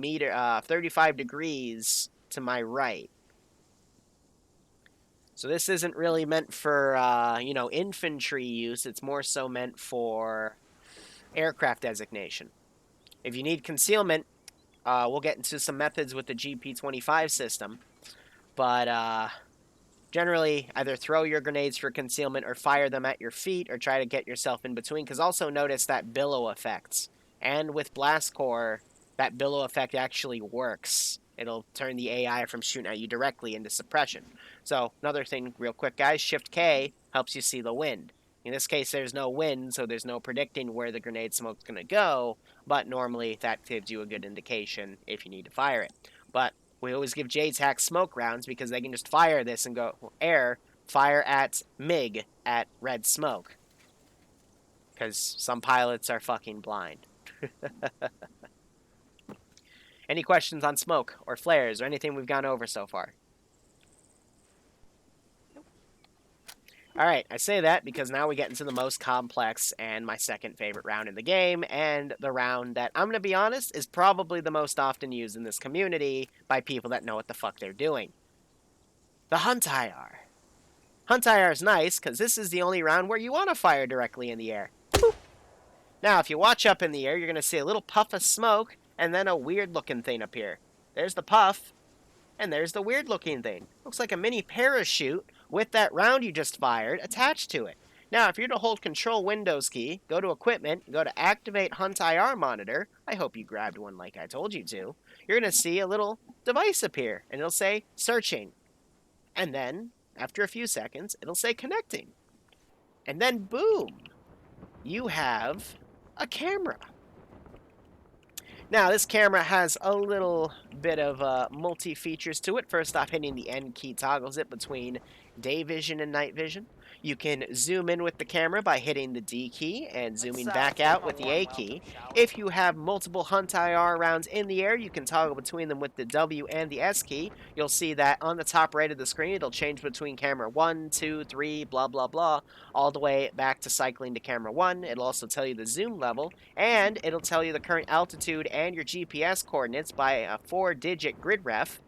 Speaker 2: degrees to my right. So this isn't really meant for, infantry use. It's more so meant for aircraft designation. If you need concealment, we'll get into some methods with the GP25 system, but generally either throw your grenades for concealment or fire them at your feet or try to get yourself in between, because also notice that billow effects. And with Blast Core, that billow effect actually works. It'll turn the AI from shooting at you directly into suppression. So another thing real quick, guys, Shift K helps you see the wind. In this case, there's no wind, so there's no predicting where the grenade smoke's going to go, but normally that gives you a good indication if you need to fire it. But we always give JTAC smoke rounds because they can just fire this and go, fire at MiG at red smoke. Because some pilots are fucking blind. Any questions on smoke or flares or anything we've gone over so far? Alright, I say that because now we get into the most complex and my second favorite round in the game, and the round that, I'm going to be honest, is probably the most often used in this community by people that know what the fuck they're doing. The Hunt IR. Hunt IR is nice because this is the only round where you want to fire directly in the air. Boop. Now, if you watch up in the air, you're going to see a little puff of smoke and then a weird-looking thing appear. There's the puff, and there's the weird-looking thing. Looks like a mini parachute with that round you just fired attached to it. Now, if you're to hold Control Windows key, go to Equipment, go to Activate Hunt IR Monitor, I hope you grabbed one like I told you to, you're going to see a little device appear, and it'll say Searching. And then, after a few seconds, it'll say Connecting. And then, boom, you have a camera. Now, this camera has a little bit of multi-features to it. First off, hitting the N key toggles it between day vision and night vision. You can zoom in with the camera by hitting the D key and zooming back out with the A key. If you have multiple Hunt IR rounds in the air, you can toggle between them with the W and the S key. You'll see that on the top right of the screen, it'll change between camera 1, 2, 3, blah, blah, blah, all the way back to cycling to camera 1. It'll also tell you the zoom level, and it'll tell you the current altitude and your GPS coordinates by a 4-digit grid ref,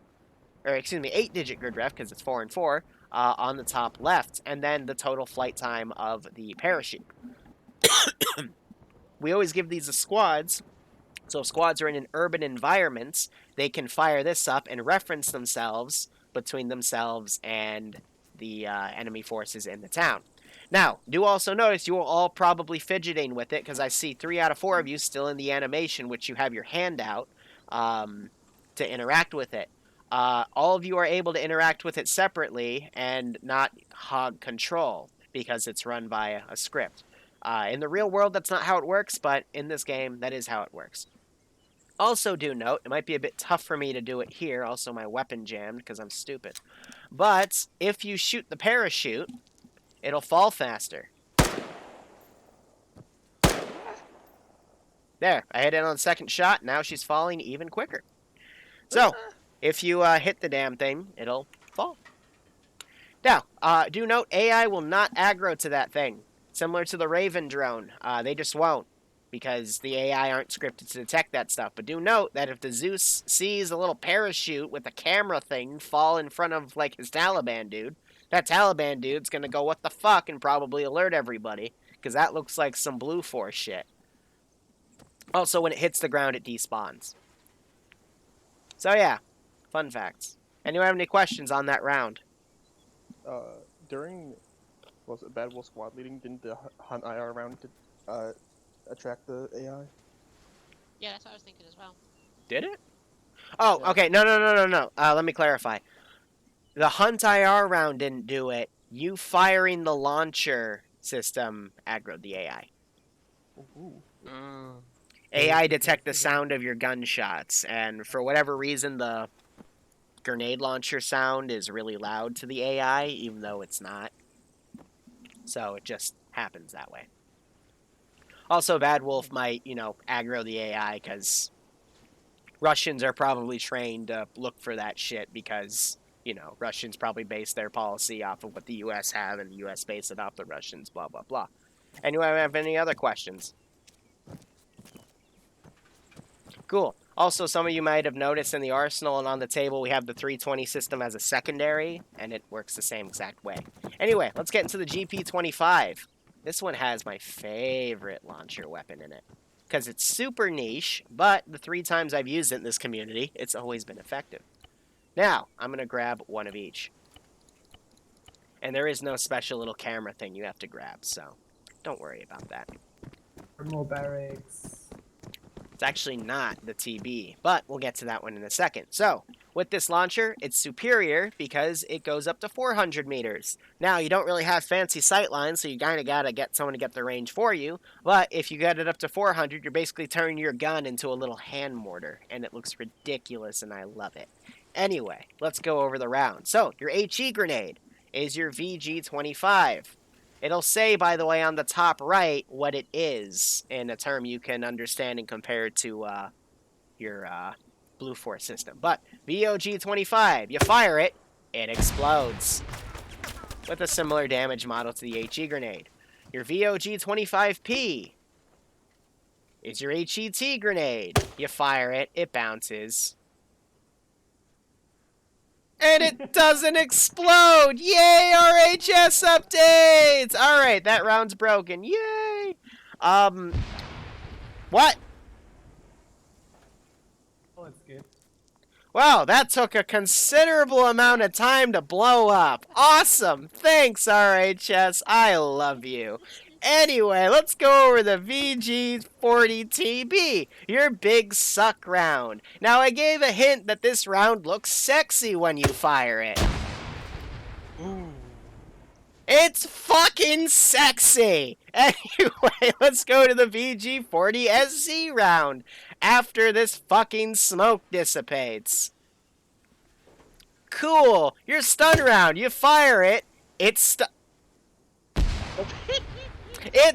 Speaker 2: or excuse me, 8-digit grid ref, because it's 4 and 4. on the top left, and then the total flight time of the parachute. We always give these to squads, so if squads are in an urban environment, they can fire this up and reference themselves between themselves and the enemy forces in the town. Now, do also notice you are all probably fidgeting with it, because I see 3 out of 4 of you still in the animation, which you have your hand out to interact with it. All of you are able to interact with it separately and not hog control, because it's run by a script. In the real world, that's not how it works, but in this game, that is how it works. Also do note, it might be a bit tough for me to do it here, also my weapon jammed, because I'm stupid. But, if you shoot the parachute, it'll fall faster. There, I hit it on the second shot, now she's falling even quicker. So, if you hit the damn thing, it'll fall. Now, do note, AI will not aggro to that thing. Similar to the Raven drone, they just won't, because the AI aren't scripted to detect that stuff. But do note that if the Zeus sees a little parachute with a camera thing fall in front of, like, his Taliban dude, that Taliban dude's gonna go, what the fuck, and probably alert everybody, because that looks like some Blue Force shit. Also, when it hits the ground, it despawns. So, yeah, fun facts. Anyone have any questions on that round?
Speaker 8: During, was it Bad Wolf squad leading, didn't the Hunt IR round attract the AI?
Speaker 5: Yeah, that's what I was thinking as well.
Speaker 2: Did it? Oh,
Speaker 8: Yeah.
Speaker 2: okay, no. Let me clarify. The Hunt IR round didn't do it. You firing the launcher system aggroed the AI.
Speaker 8: Ooh.
Speaker 2: AI detect the sound of your gunshots, and for whatever reason, the grenade launcher sound is really loud to the AI, even though it's not. So it just happens that way. Also, Bad Wolf might, aggro the AI, because Russians are probably trained to look for that shit, because, Russians probably base their policy off of what the U.S. have, and the U.S. base it off the Russians, blah, blah, blah. Anyone have any other questions? Cool. Also, some of you might have noticed in the arsenal and on the table, we have the 320 system as a secondary, and it works the same exact way. Anyway, let's get into the GP25. This one has my favorite launcher weapon in it, because it's super niche, but the 3 times I've used it in this community, it's always been effective. Now, I'm going to grab one of each. And there is no special little camera thing you have to grab, so don't worry about that.
Speaker 1: Thermal barracks.
Speaker 2: It's actually not the TB, but we'll get to that one in a second. So, with this launcher, it's superior because it goes up to 400 meters. Now, you don't really have fancy sight lines, so you kind of got to get someone to get the range for you. But if you get it up to 400, you're basically turning your gun into a little hand mortar, and it looks ridiculous, and I love it. Anyway, let's go over the round. So, your HE grenade is your VG25. It'll say, by the way, on the top right what it is in a term you can understand and compare to your Blue Force system. But VOG-25, you fire it, it explodes with a similar damage model to the HE grenade. Your VOG-25P is your HET grenade. You fire it, it bounces. And it doesn't explode! Yay, RHS updates! Alright, that round's broken. Yay! What?
Speaker 1: Oh, it's good.
Speaker 2: Wow, that took a considerable amount of time to blow up. Awesome! Thanks, RHS. I love you. Anyway, let's go over the VG40TB, your big suck round. Now, I gave a hint that this round looks sexy when you fire it.
Speaker 6: Ooh.
Speaker 2: It's fucking sexy! Anyway, let's go to the VG40SC round after this fucking smoke dissipates. Cool! Your stun round, you fire it, it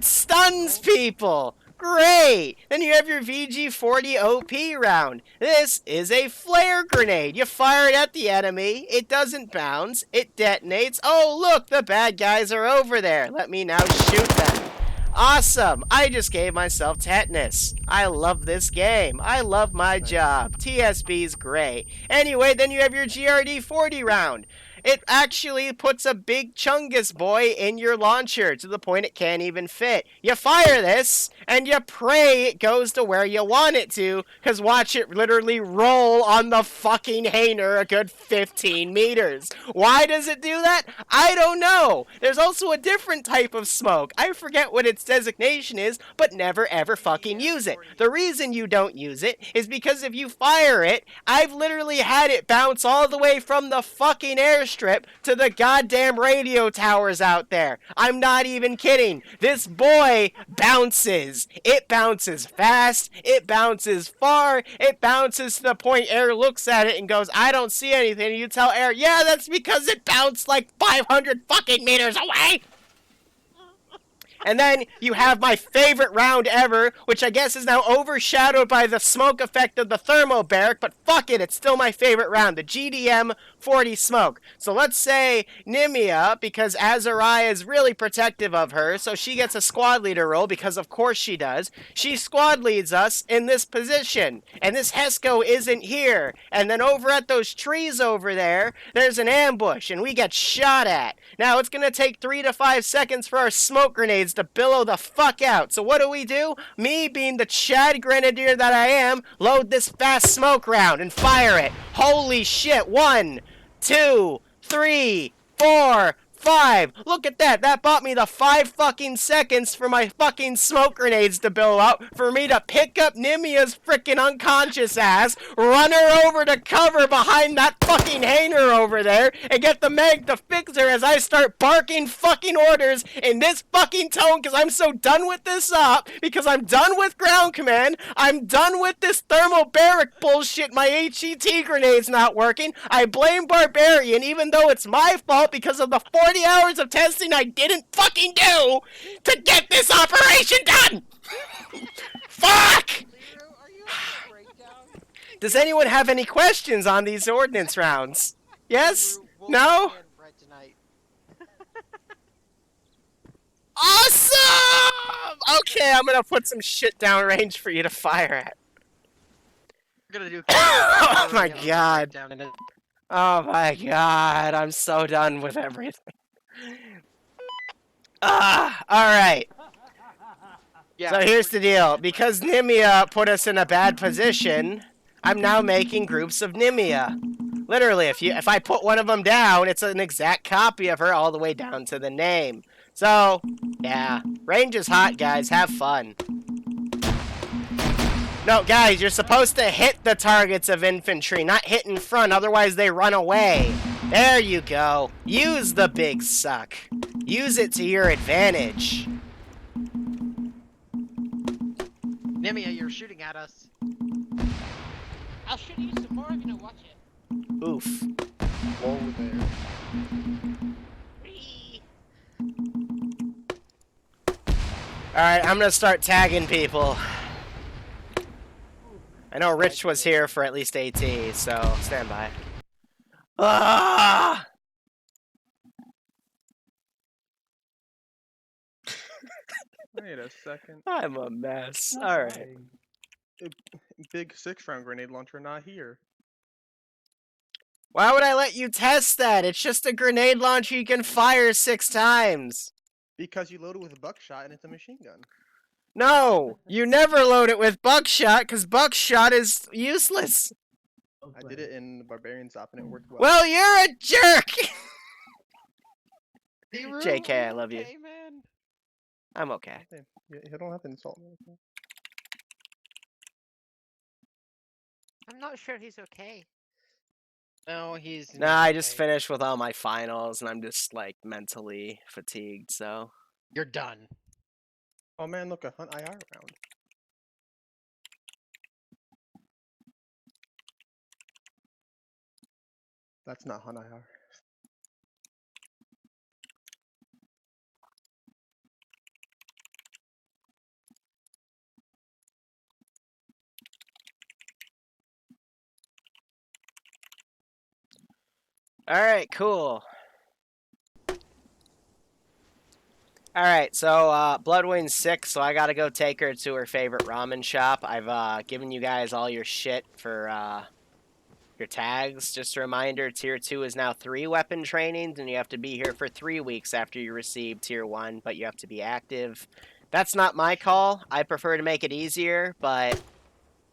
Speaker 2: stuns people! Great! Then you have your VG40 OP round. This is a flare grenade. You fire it at the enemy, it doesn't bounce, it detonates. Oh, look, the bad guys are over there. Let me now shoot them. Awesome! I just gave myself tetanus. I love this game. I love my job. TSB's great. Anyway, then you have your GRD40 round. it actually puts a big chungus boy in your launcher to the point it can't even fit. You fire this, and you pray it goes to where you want it to, because watch it literally roll on the fucking hanger a good 15 meters. Why does it do that? I don't know. There's also a different type of smoke. I forget what its designation is, but never ever fucking use it. The reason you don't use it is because if you fire it, I've literally had it bounce all the way from the fucking airstrip to the goddamn radio towers out there. I'm not even kidding. This boy bounces. It bounces fast. It bounces far. It bounces to the point air looks at it and goes, I don't see anything. And you tell air, yeah, that's because it bounced like 500 fucking meters away. And then you have my favorite round ever, which I guess is now overshadowed by the smoke effect of the thermo barrack, but fuck it, it's still my favorite round, the GDM 40 smoke. So let's say Nimia, because Azariah is really protective of her, so she gets a squad leader role, because of course she does. She squad leads us in this position, and this Hesco isn't here. And then over at those trees over there, there's an ambush, and we get shot at. Now, it's gonna take 3 to 5 seconds for our smoke grenades to billow the fuck out. So what do? Me, being the Chad Grenadier that I am, load this fast smoke round and fire it. Holy shit. 1, 2, 3, 4, 5. Look at that. That bought me the 5 fucking seconds for my fucking smoke grenades to blow up, for me to pick up Nimia's freaking unconscious ass, run her over to cover behind that fucking hanger over there, and get the Meg to fix her as I start barking fucking orders in this fucking tone, because I'm so done with this up, because I'm done with ground command, I'm done with this thermal barrack bullshit, my HET grenade's not working, I blame Barbarian, even though it's my fault because of the 40 hours of testing I didn't fucking do to get this operation done! Fuck!
Speaker 4: Liru, are you having a breakdown?
Speaker 2: Does anyone have any questions on these ordnance rounds? Yes?
Speaker 4: Liru, we'll
Speaker 2: No?
Speaker 4: stand Brett tonight.
Speaker 2: Awesome! Okay, I'm gonna put some shit downrange for you to fire at.
Speaker 6: We're gonna do.
Speaker 2: Oh my god. Oh my god, I'm so done with everything. Alright.
Speaker 4: Yeah,
Speaker 2: So here's the deal. Because Nimia put us in a bad position, I'm now making groups of Nimia. Literally, if I put one of them down, it's an exact copy of her all the way down to the name. So, yeah. Range is hot, guys. Have fun. No, guys, you're supposed to hit the targets of infantry, not hit in front, otherwise they run away. There you go. Use the big suck. Use it to your advantage.
Speaker 6: Nimia, you're shooting at us.
Speaker 5: I'll shoot you some more if you don't watch it.
Speaker 2: Oof.
Speaker 8: Whoa there.
Speaker 5: Whee!
Speaker 2: Alright, I'm gonna start tagging people. I know Rich was here for at least AT, so stand by. Ah!
Speaker 8: Wait a second.
Speaker 2: I'm a mess. Alright.
Speaker 8: Big 6-round grenade launcher not here.
Speaker 2: Why would I let you test that? It's just a grenade launcher you can fire 6 times.
Speaker 8: Because you load it with buckshot and it's a machine gun.
Speaker 2: No! You never load it with buckshot, because buckshot is useless.
Speaker 8: I did it in the Barbarian Zop and it worked well.
Speaker 2: Well, you're a jerk!
Speaker 4: Liru,
Speaker 2: JK,
Speaker 4: are
Speaker 2: I love you.
Speaker 4: okay, man?
Speaker 2: I'm okay.
Speaker 8: Hey, you don't have to insult me.
Speaker 5: I'm not sure he's okay.
Speaker 6: No, he's.
Speaker 2: Nah, I just finished with all my finals, and I'm just, like, mentally fatigued, so...
Speaker 6: You're done.
Speaker 8: Oh man, look, a Hunt IR round. That's not Hunt IR.
Speaker 2: Alright, cool. Alright, so, Bloodwind's sick, so I gotta go take her to her favorite ramen shop. I've, given you guys all your shit for, Your tags, just a reminder, Tier 2 is now 3 weapon trainings, and you have to be here for 3 weeks after you receive Tier 1, but you have to be active. That's not my call. I prefer to make it easier, but,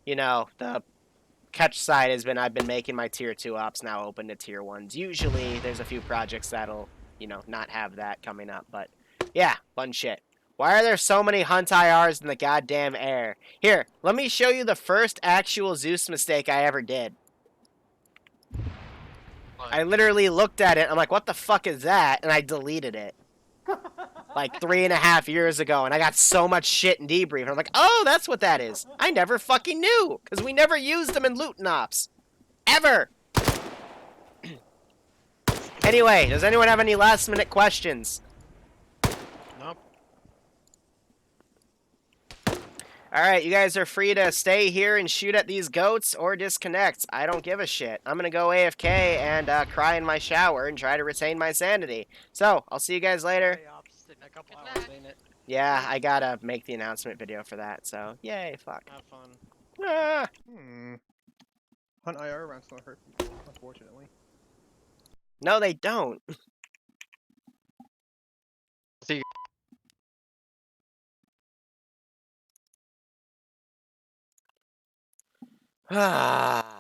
Speaker 2: you know, the catch side has been I've been making my Tier 2 ops now open to Tier 1s. Usually, there's a few projects that'll, you know, not have that coming up, but yeah, fun shit. Why are there so many Hunt IRs in the goddamn air? Here, let me show you the first actual Zeus mistake I ever did. I literally looked at it, I'm like, what the fuck is that? And I deleted it. Like 3.5 years ago, and I got so much shit in debrief. And I'm like, oh, that's what that is. I never fucking knew, because we never used them in looting ops. Ever! Anyway, does anyone have any last minute questions?
Speaker 6: Nope.
Speaker 2: Alright, you guys are free to stay here and shoot at these goats or disconnect. I don't give a shit. I'm gonna go AFK and cry in my shower and try to retain my sanity. So, I'll see you guys later.
Speaker 6: In a couple
Speaker 5: Good
Speaker 6: hours,
Speaker 5: night.
Speaker 6: ain't it?
Speaker 2: Yeah, I gotta make the announcement video for that, so yay, fuck.
Speaker 6: Have fun.
Speaker 2: Ah.
Speaker 8: Hunt IR rounds don't hurt people, unfortunately.
Speaker 2: No, they don't.
Speaker 6: See you.
Speaker 2: Ah.